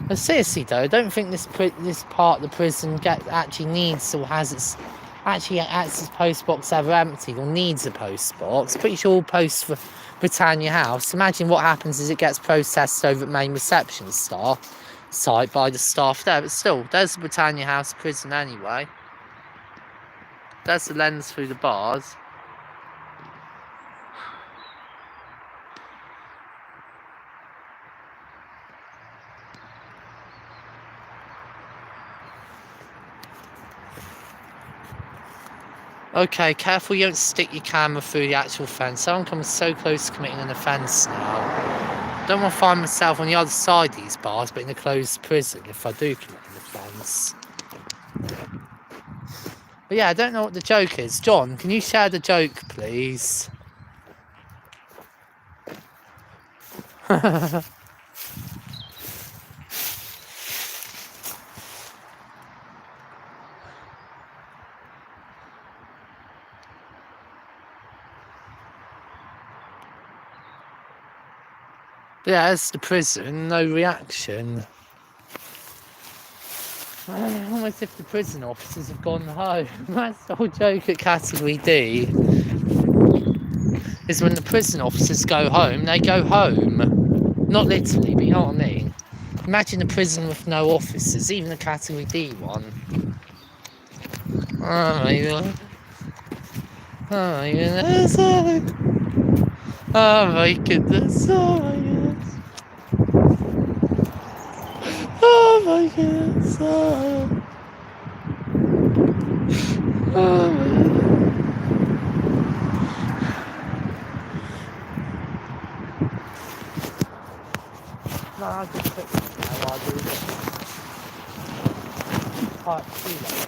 But seriously though, I don't think this part of the prison actually needs or has its post box ever emptied or needs a post box. Pretty sure all posts for Britannia House. Imagine what happens is it gets processed over at main reception site by the staff there. But still, there's the Britannia House prison anyway. There's the lens through the bars. Okay, careful you don't stick your camera through the actual fence. Someone comes so close to committing an offence now. Don't want to find myself on the other side of these bars, but in a closed prison if I do commit an offence. But yeah, I don't know what the joke is. John, can you share the joke, please? Yeah, it's the prison, no reaction. Almost if the prison officers have gone home. That's the whole joke at Category D. Is when the prison officers go home, they go home. Not literally, but you know what I mean. Imagine a prison with no officers, even a Category D one. Oh my god. Oh my goodness. Oh my goodness. Oh my goodness. Oh my goodness. Oh, oh my goodness. No, I'll just put this now while I do this. Part 2 later.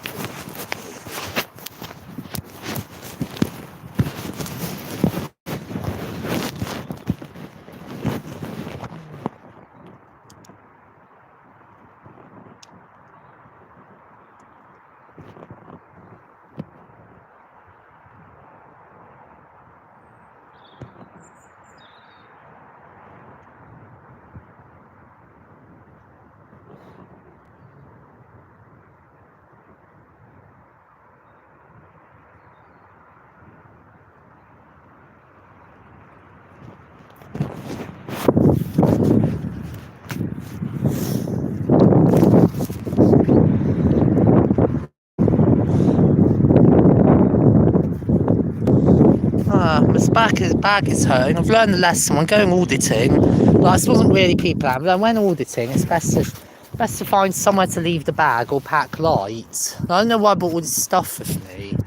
My back is hurting. I've learned the lesson when going auditing. Like, this wasn't really pre-planned, but when auditing, it's best to find somewhere to leave the bag or pack light. I don't know why I brought all this stuff with me.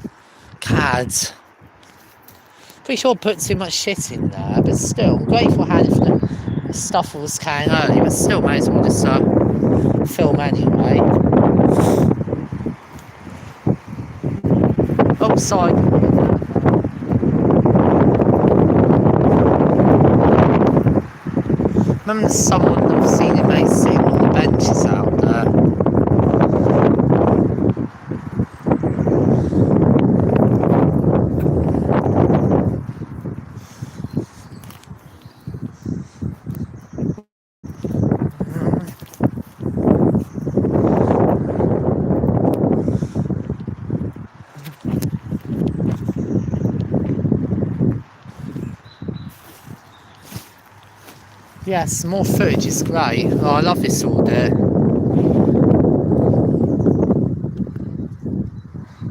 Cad. Pretty sure I put too much shit in there, but still, I'm grateful I had it for the stuff I was carrying earlier, but still, may as well just film anyway. Oh, sorry. Remember someone I've seen it mate sitting on the benches out there. Yes, more footage is great. Oh, I love this audit.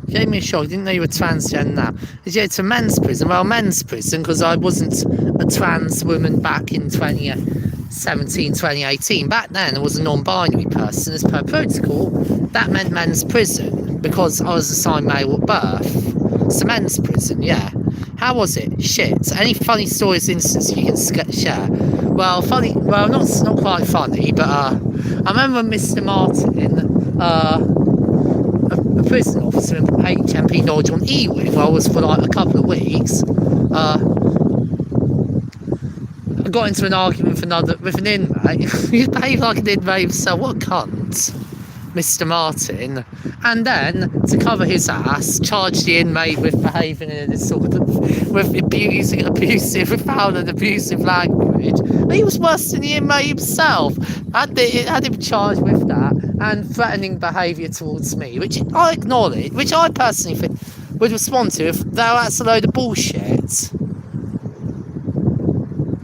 Gave me a shock. I didn't know you were transgender now. Yeah, it's a men's prison. Well, men's prison because I wasn't a trans woman back in 2017, 2018. Back then, I was a non-binary person. As per protocol, that meant men's prison because I was assigned male at birth. It's a men's prison, yeah. How was it? Shit. Any funny stories, instances you can share? Well, funny. Well, not quite funny, but I remember Mr. Martin, a prison officer in HMP Norwich on Ewing, where I was for like a couple of weeks. I got into an argument with an inmate. He behaved like an inmate himself. What a cunt, Mr. Martin. And then, to cover his ass, charged the inmate with behaving in a disorder, with with foul and abusive language. And he was worse than the inmate himself. Had him charged with that and threatening behaviour towards me, which I acknowledge, which I personally think would respond to if that's a load of bullshit.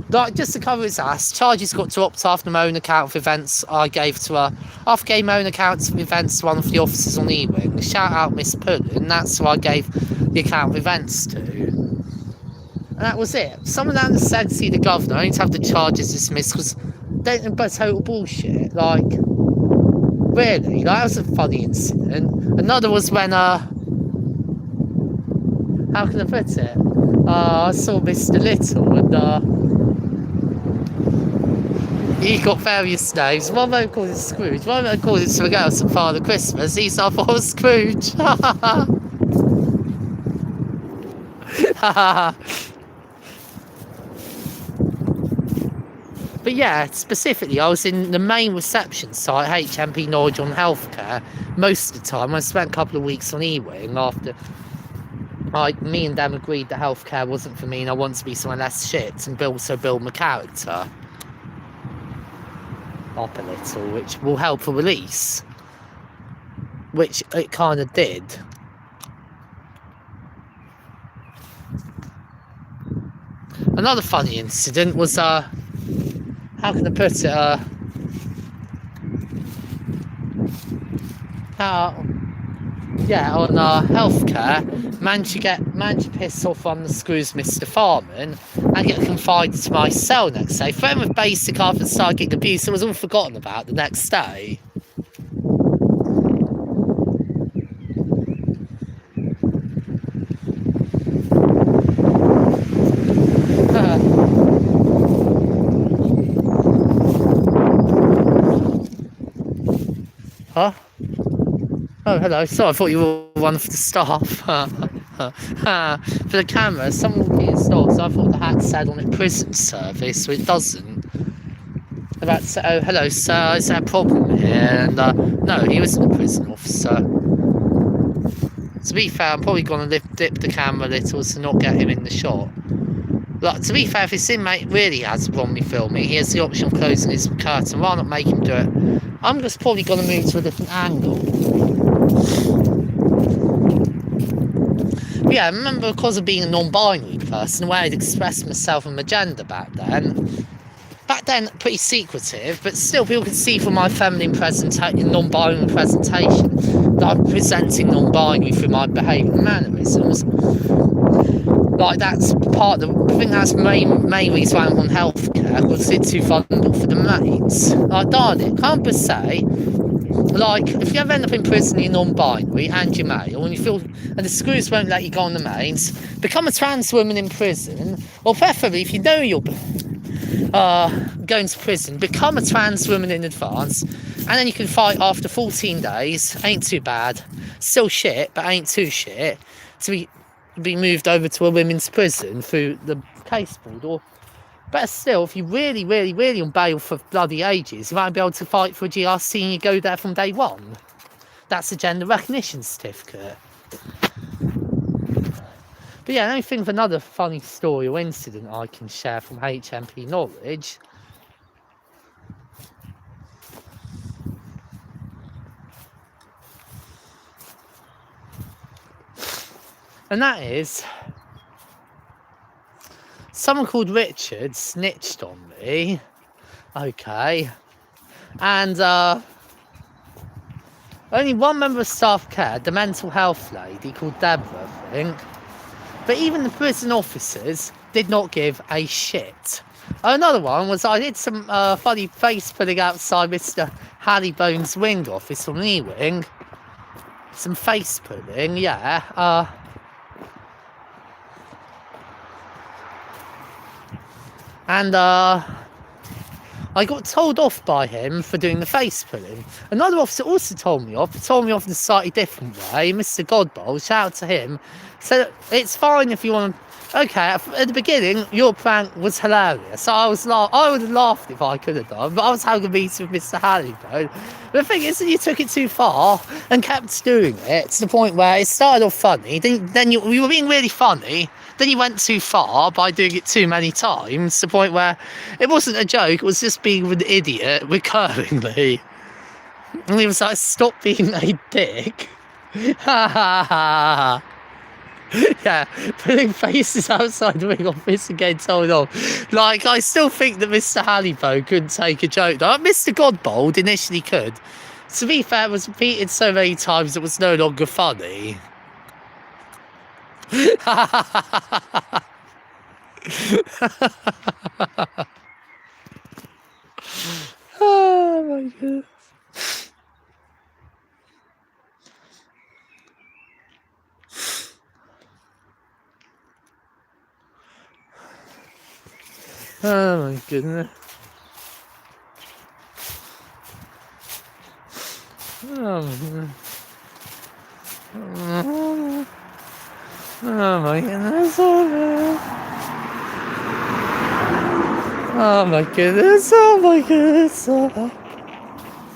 Like, just to cover his ass, charges got dropped after my own account of events I gave to her. After I gave my own accounts of events to one of the officers on Ewing. Shout out Miss Puddin, that's who I gave the account of events to. And that was it. Someone down said, see the governor, I need to have the charges dismissed because they're total bullshit. Like, really? Like, that was a funny incident. Another was when, how can I put it? I saw Mr. Little and, he got various names. One man called it Scrooge. One man called it something else at Father Christmas. He thought I was Scrooge. But yeah, specifically, I was in the main reception site, HMP Norwich on healthcare, most of the time. I spent a couple of weeks on Ewing after me and them agreed that healthcare wasn't for me and I wanted to be somewhere less shit and also build my character. up a little, which will help for release, which it kind of did. Another funny incident was, how can I put it, on healthcare, managed to piss off on the screws Mr. Farman and get confined to my cell next day. Threatened with basic after psychic abuse, it was all forgotten about the next day. Huh? Oh, hello. Sorry, I thought you were one of the staff. For the camera, someone will be installed, so I thought the hat said on it prison service, so it doesn't. About to say, oh, hello, sir, is there a problem here? And, no, he wasn't a prison officer. To be fair, I'm probably going to dip the camera a little to not get him in the shot. Like, to be fair, if his inmate really has a problem with filming, he has the option of closing his curtain. Why not make him do it? I'm just probably going to move to a different angle. But yeah, I remember because of being a non-binary person, the way I'd expressed myself and my gender back then, pretty secretive, but still people could see from my feminine non-binary presentation that I'm presenting non-binary through my behaviour and mannerisms. Like, that's part of the, I think that's main reason why I'm on healthcare, because it's too vulnerable for the mates. Like, darn it, can't I say, like, if you ever end up in prison, you're non-binary and you're male, and you feel, and the screws won't let you go on the mains, become a trans woman in prison, or preferably, if you know you're going to prison, become a trans woman in advance, and then you can fight after 14 days, ain't too bad, still shit, but ain't too shit, to be moved over to a women's prison through the case board. Or better still, if you really on bail for bloody ages, you might be able to fight for a GRC and you go there from day one. That's a gender recognition certificate. But yeah, I don't think of another funny story or incident I can share from HMP Norwich. And that is, someone called Richard snitched on me. Okay. And only one member of staff cared, the mental health lady called Deborah, I think. But even the prison officers did not give a shit. Another one was I did some funny face putting outside Mr. Hallybone's wing office on the wing. Some face putting, yeah. And I got told off by him for doing the face pulling. Another officer also told me off in a slightly different way. Mr. Godbold, shout out to him, said it's fine if you want to. Okay, at the beginning, your prank was hilarious. I would have laughed if I could have done, but I was having a meeting with Mr. Halliburton. The thing is that you took it too far and kept doing it to the point where it started off funny, then you were being really funny, then you went too far by doing it too many times to the point where it wasn't a joke, it was just being an idiot recurringly. And he was like, stop being a dick. Ha ha ha. Yeah, putting faces outside the wing office and getting told off. Like, I still think that Mr. Hallibo couldn't take a joke. Like, Mr. Godbold initially could. To be fair, it was repeated so many times it was no longer funny. Oh my god. Oh my goodness. Oh my goodness. Oh my goodness. Oh my goodness. Oh my goodness.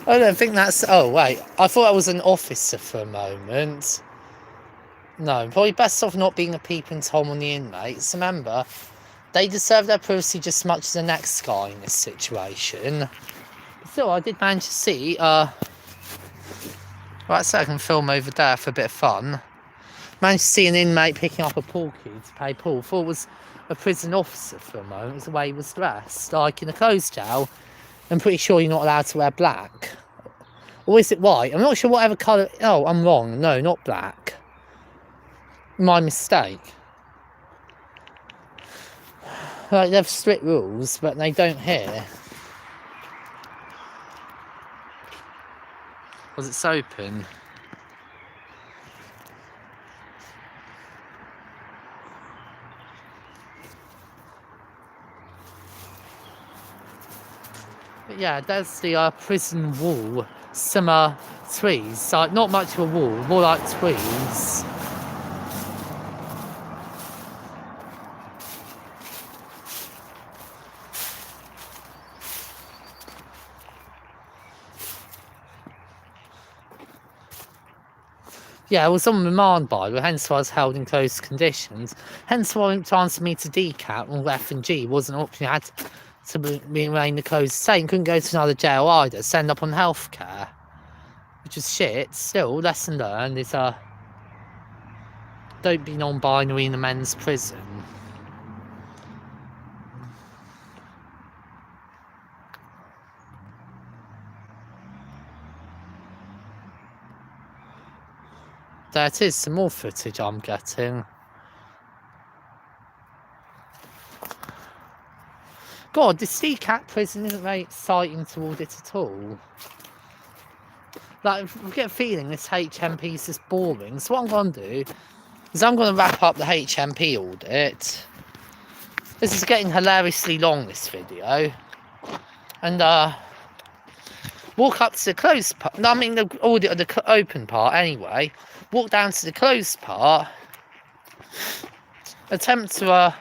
I don't think that's. Oh wait, I thought I was an officer for a moment. No, probably best off not being a peeping Tom on the inmates. Remember, they deserve their privacy just as much as the next guy in this situation. Still, I did manage to see, right, so I can film over there for a bit of fun. Managed to see an inmate picking up a pool key to pay Paul. Thought it was a prison officer for a moment. It was the way he was dressed, like in a closed jail. I'm pretty sure you're not allowed to wear black. Or is it white? I'm not sure whatever colour. Oh, I'm wrong. No, not black. My mistake. Like, they have strict rules, but they don't here. Was it's open? But yeah, there's the prison wall. Summer trees. Like, not much of a wall, more like trees. Yeah, I was on remand by, but hence why I was held in closed conditions. Hence why it transferred me to DCAT and F and G wasn't an option. I had to remain the closed state. Couldn't go to another jail either. So end up on healthcare, which is shit. Still, lesson learned is don't be non-binary in a men's prison. There it is, some more footage I'm getting. God, the DCAT prison isn't very exciting to audit at all. Like, I get a feeling this HMP is just boring. So what I'm going to do is I'm going to wrap up the HMP audit. This is getting hilariously long, this video. And walk up to the closed part. No, I mean the audit of the open part anyway. Walk down to the closed part. Attempt to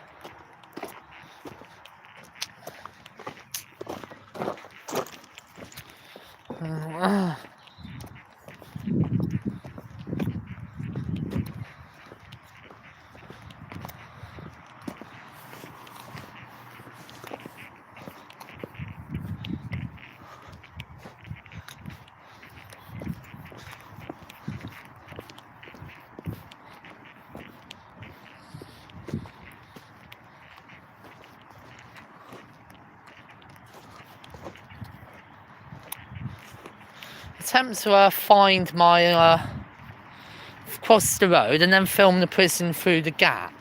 find my cross the road and then film the prison through the gap.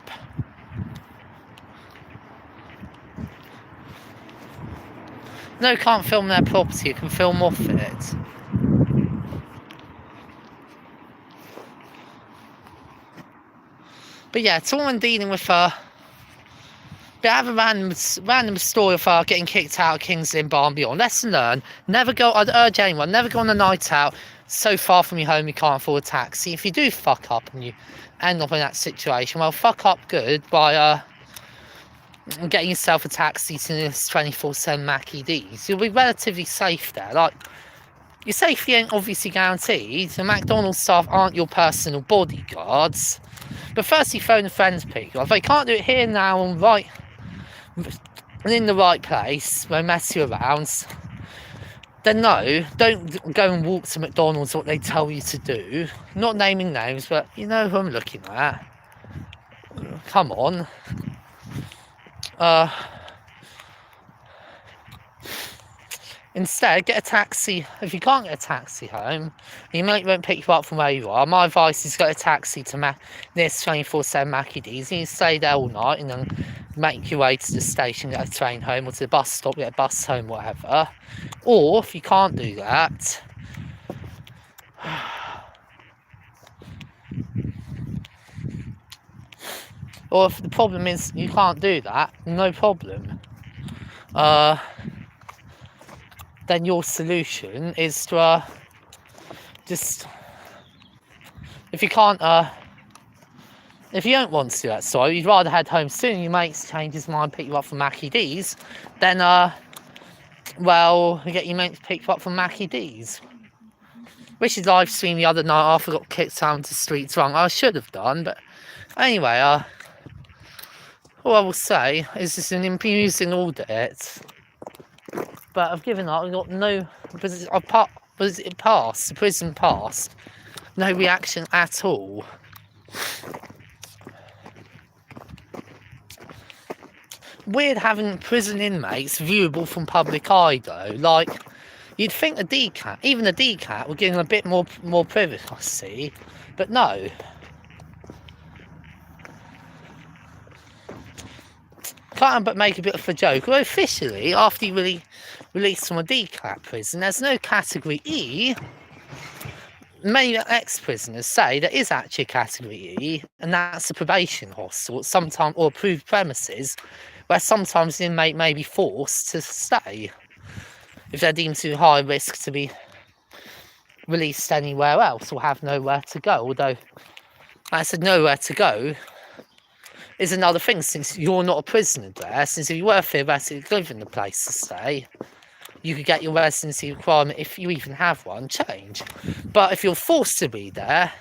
No, can't film their property, you can film off it. But yeah, it's all I'm dealing with but I have a random story of getting kicked out of King's Lynn Bar and beyond. Lesson learned, I'd urge anyone, never go on a night out so far from your home you can't afford a taxi. If you do fuck up and you end up in that situation, well, fuck up good by getting yourself a taxi to this 24/7 Mackie D's. You'll be relatively safe there. Like, your safety ain't obviously guaranteed. The McDonald's staff aren't your personal bodyguards. But firstly, phone a friend's people. If they can't do it here now and right and in the right place, won't mess you around, then no, don't go and walk to McDonald's what they tell you to do. Not naming names, but you know who I'm looking at. Come on. Instead, get a taxi. If you can't get a taxi home, your mate won't pick you up from where you are. My advice is get a taxi to this 24/7 Mackie D's. You stay there all night and then make your way to the station, get a train home, or to the bus stop, get a bus home, whatever. Or, if you can't do that, or if the problem is you can't do that, no problem. Then your solution is to just, if you can't, if you don't want to do that, so you'd rather head home soon, your mate change his mind, pick you up from Mackie D's, then well, you get your mate to pick you up from Mackie D's. Which is live stream the other night after I got kicked out into street drunk. I should have done, but anyway, all I will say is it's an amusing audit. but I've given up. I've got no, because it passed, the prison passed, no reaction at all. Weird having prison inmates viewable from public eye though. Like, you'd think a DCAT, even a DCAT, would give them a bit more privacy, but no. Can't help but make a bit of a joke. Well, officially, after you really released from a DCAT prison, there's no category E. Many ex-prisoners say there is actually a category E, and that's a probation hostel, sometimes, or approved premises, where sometimes the inmate may be forced to stay if they're deemed too high risk to be released anywhere else or have nowhere to go. Although, I said nowhere to go is another thing, since you're not a prisoner there, since if you were theoretically given the place to stay, you could get your residency requirement, if you even have one, change. But if you're forced to be there,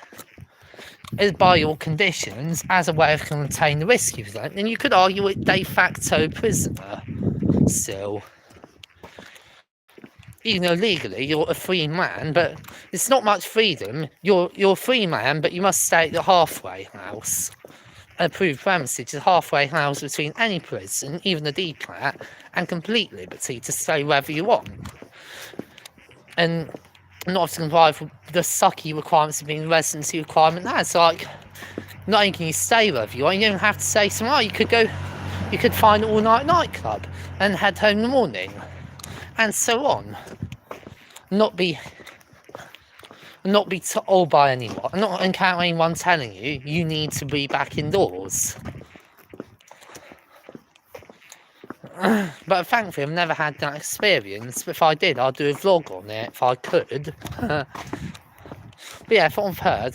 is by your conditions, as a way of containing the risk you present, then you could argue it de facto prisoner still. Even though legally you're a free man, but it's not much freedom. You're a free man, but you must stay at the halfway house. An approved premises is a halfway house between any prison, even the DCAT, and complete liberty to stay wherever you want. And not to comply with the sucky requirements of being a residency requirement there. It's like, not only can you stay wherever you want, you don't have to stay somewhere. You could find an all-night nightclub and head home in the morning, and so on. Not be told by anyone, not encounter anyone telling you need to be back indoors. But thankfully I've never had that experience. But if I did, I'd do a vlog on it if I could. But yeah, from what I've heard,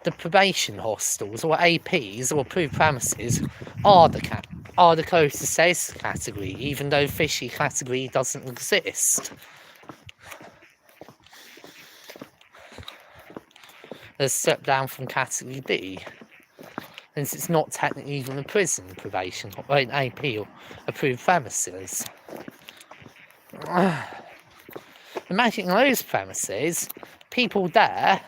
the probation hostels, or APs, or approved premises, are the closest safe category, even though fishy category doesn't exist. A step down from category D, since it's not technically even a prison probation or an AP or approved premises. Imagine those premises, people there,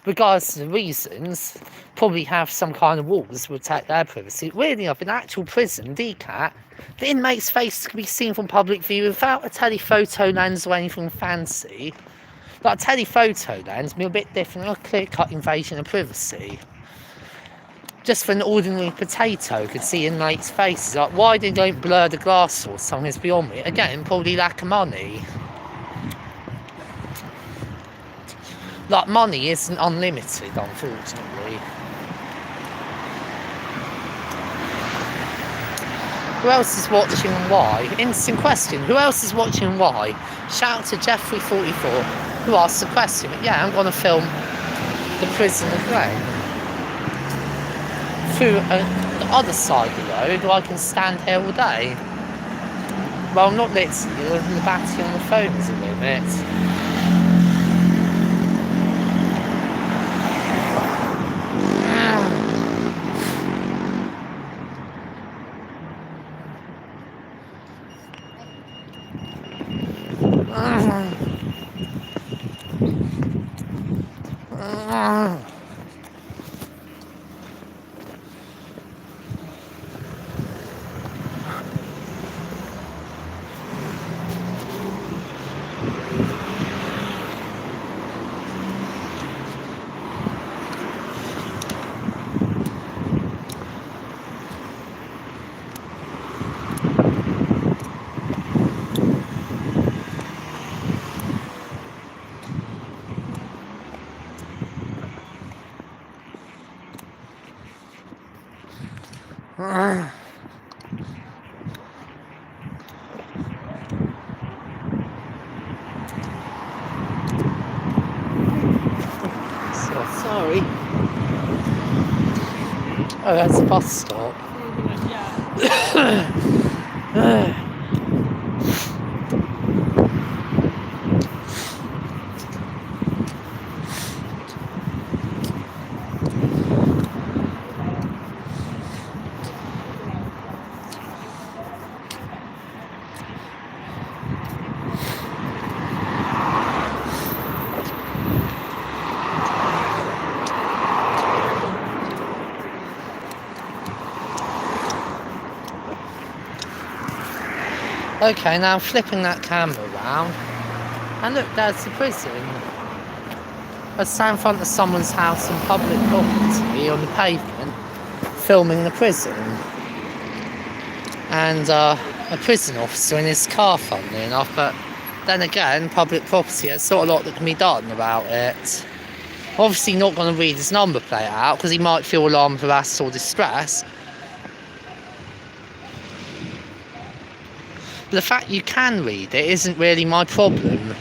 regardless of the reasons, probably have some kind of walls to protect their privacy. Weirdly enough, in actual prison, DCAT, the inmate's face can be seen from public view without a telephoto lens or anything fancy. Like a telephoto lens be a bit different, a clear-cut invasion of privacy. Just for an ordinary potato could see inmates' faces. Like, why they don't blur the glass or something is beyond me. Again, probably lack of money. Like, money isn't unlimited, unfortunately. Who else is watching and why? Instant question. Who else is watching and why? Shout out to Jeffrey44, who asked the question. But yeah, I'm going to film the prison again. Through the other side of the road, where I can stand here all day. Well, not literally, the battery on the phone is a limit. Sorry. Oh, that's a bus stop. Yeah. Okay, now flipping that camera around, and look, there's the prison. I stand in front of someone's house on public property on the pavement, filming the prison. And a prison officer in his car, funnily enough, but then again, public property, there's not a lot that can be done about it. Obviously not going to read his number plate out, because he might feel alarmed, harassed or distressed. But the fact you can read it isn't really my problem.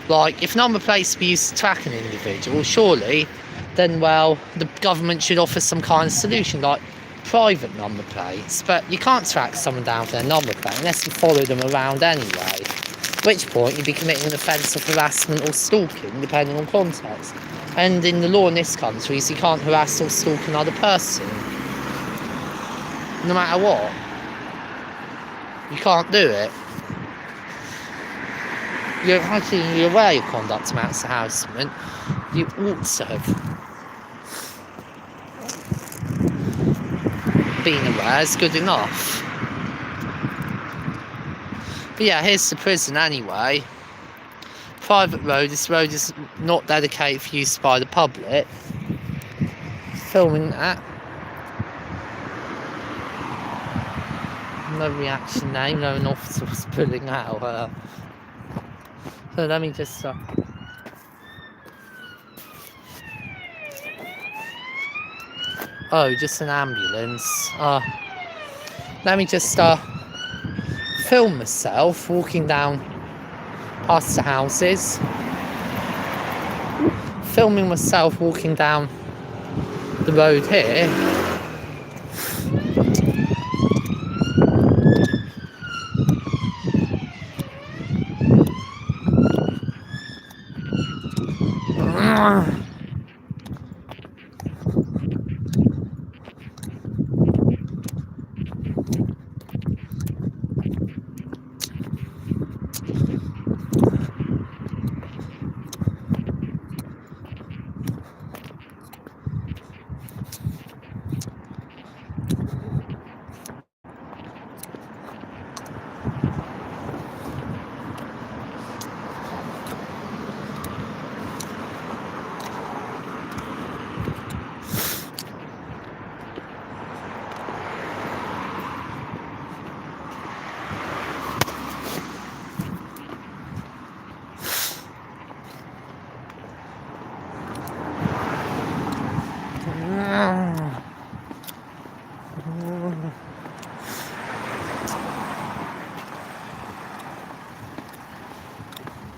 Like, if number plates be used to track an individual, surely, then, well, the government should offer some kind of solution, like private number plates. But you can't track someone down for their number plate unless you follow them around anyway. At which point, you'd be committing an offence of harassment or stalking, depending on context. And in the law in this country, you can't harass or stalk another person. No matter what. You can't do it. You're actually aware your conduct amounts to harassment. You ought to have been aware is good enough. But yeah, here's the prison anyway. Private road. This road is not dedicated for use by the public. Filming that. No reaction name, no an officer was pulling out. So let me just oh, just an ambulance. Let me just film myself walking down past the houses. Filming myself walking down the road here.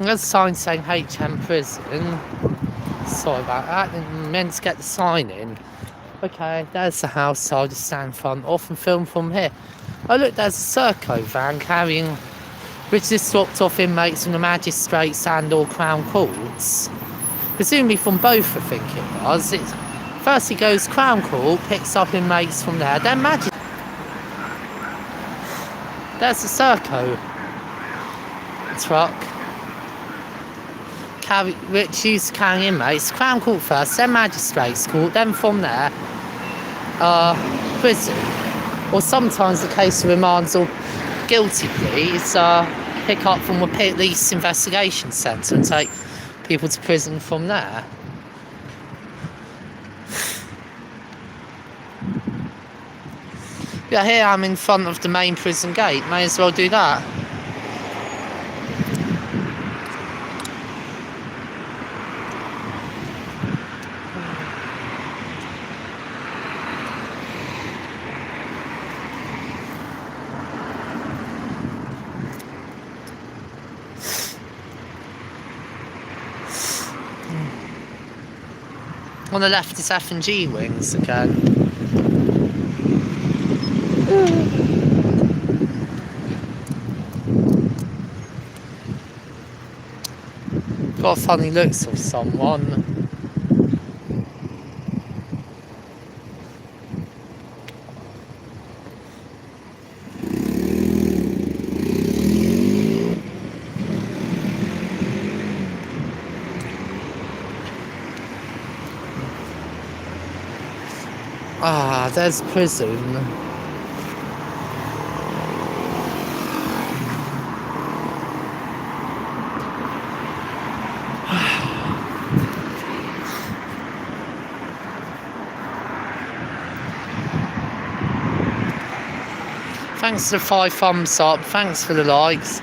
There's a sign saying HM prison. Sorry about that, didn't meant to get the sign in. Okay, there's the house, so I'll just stand in front off and film from here. Oh look, there's a Serco van carrying, which just dropped off inmates from the magistrates and or Crown Courts. Presumably from both, I think it was. First it goes Crown Court, picks up inmates from there, then there's the Serco truck. Which used to carry inmates. Crown Court first, then Magistrates Court, then from there, prison. Or sometimes the case of remands or guilty pleas pick up from a police investigation centre and take people to prison from there. Yeah, here I'm in front of the main prison gate, may as well do that. On the left is F&G wings again. Got funny looks of someone. Ah, there's prison. Thanks for the 5 thumbs up. Thanks for the likes.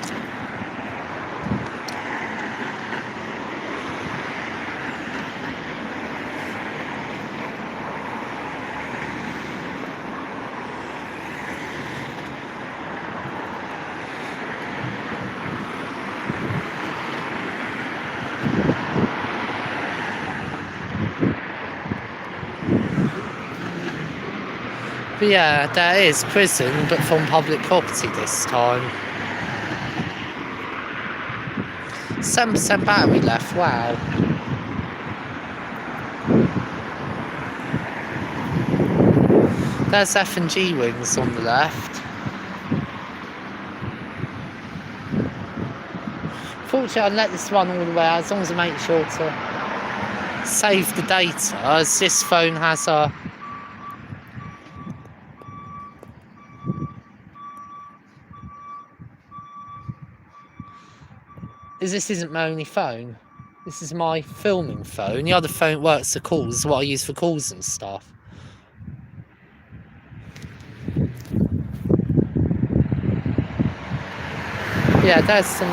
But yeah, there is prison, but from public property this time. 7% battery left, wow. There's F&G wings on the left. Fortunately, I'd let this run all the way out, as long as I make sure to save the data, as this phone has a... This isn't my only phone. This is my filming phone. The other phone works for calls, is what I use for calls and stuff. Yeah, there's some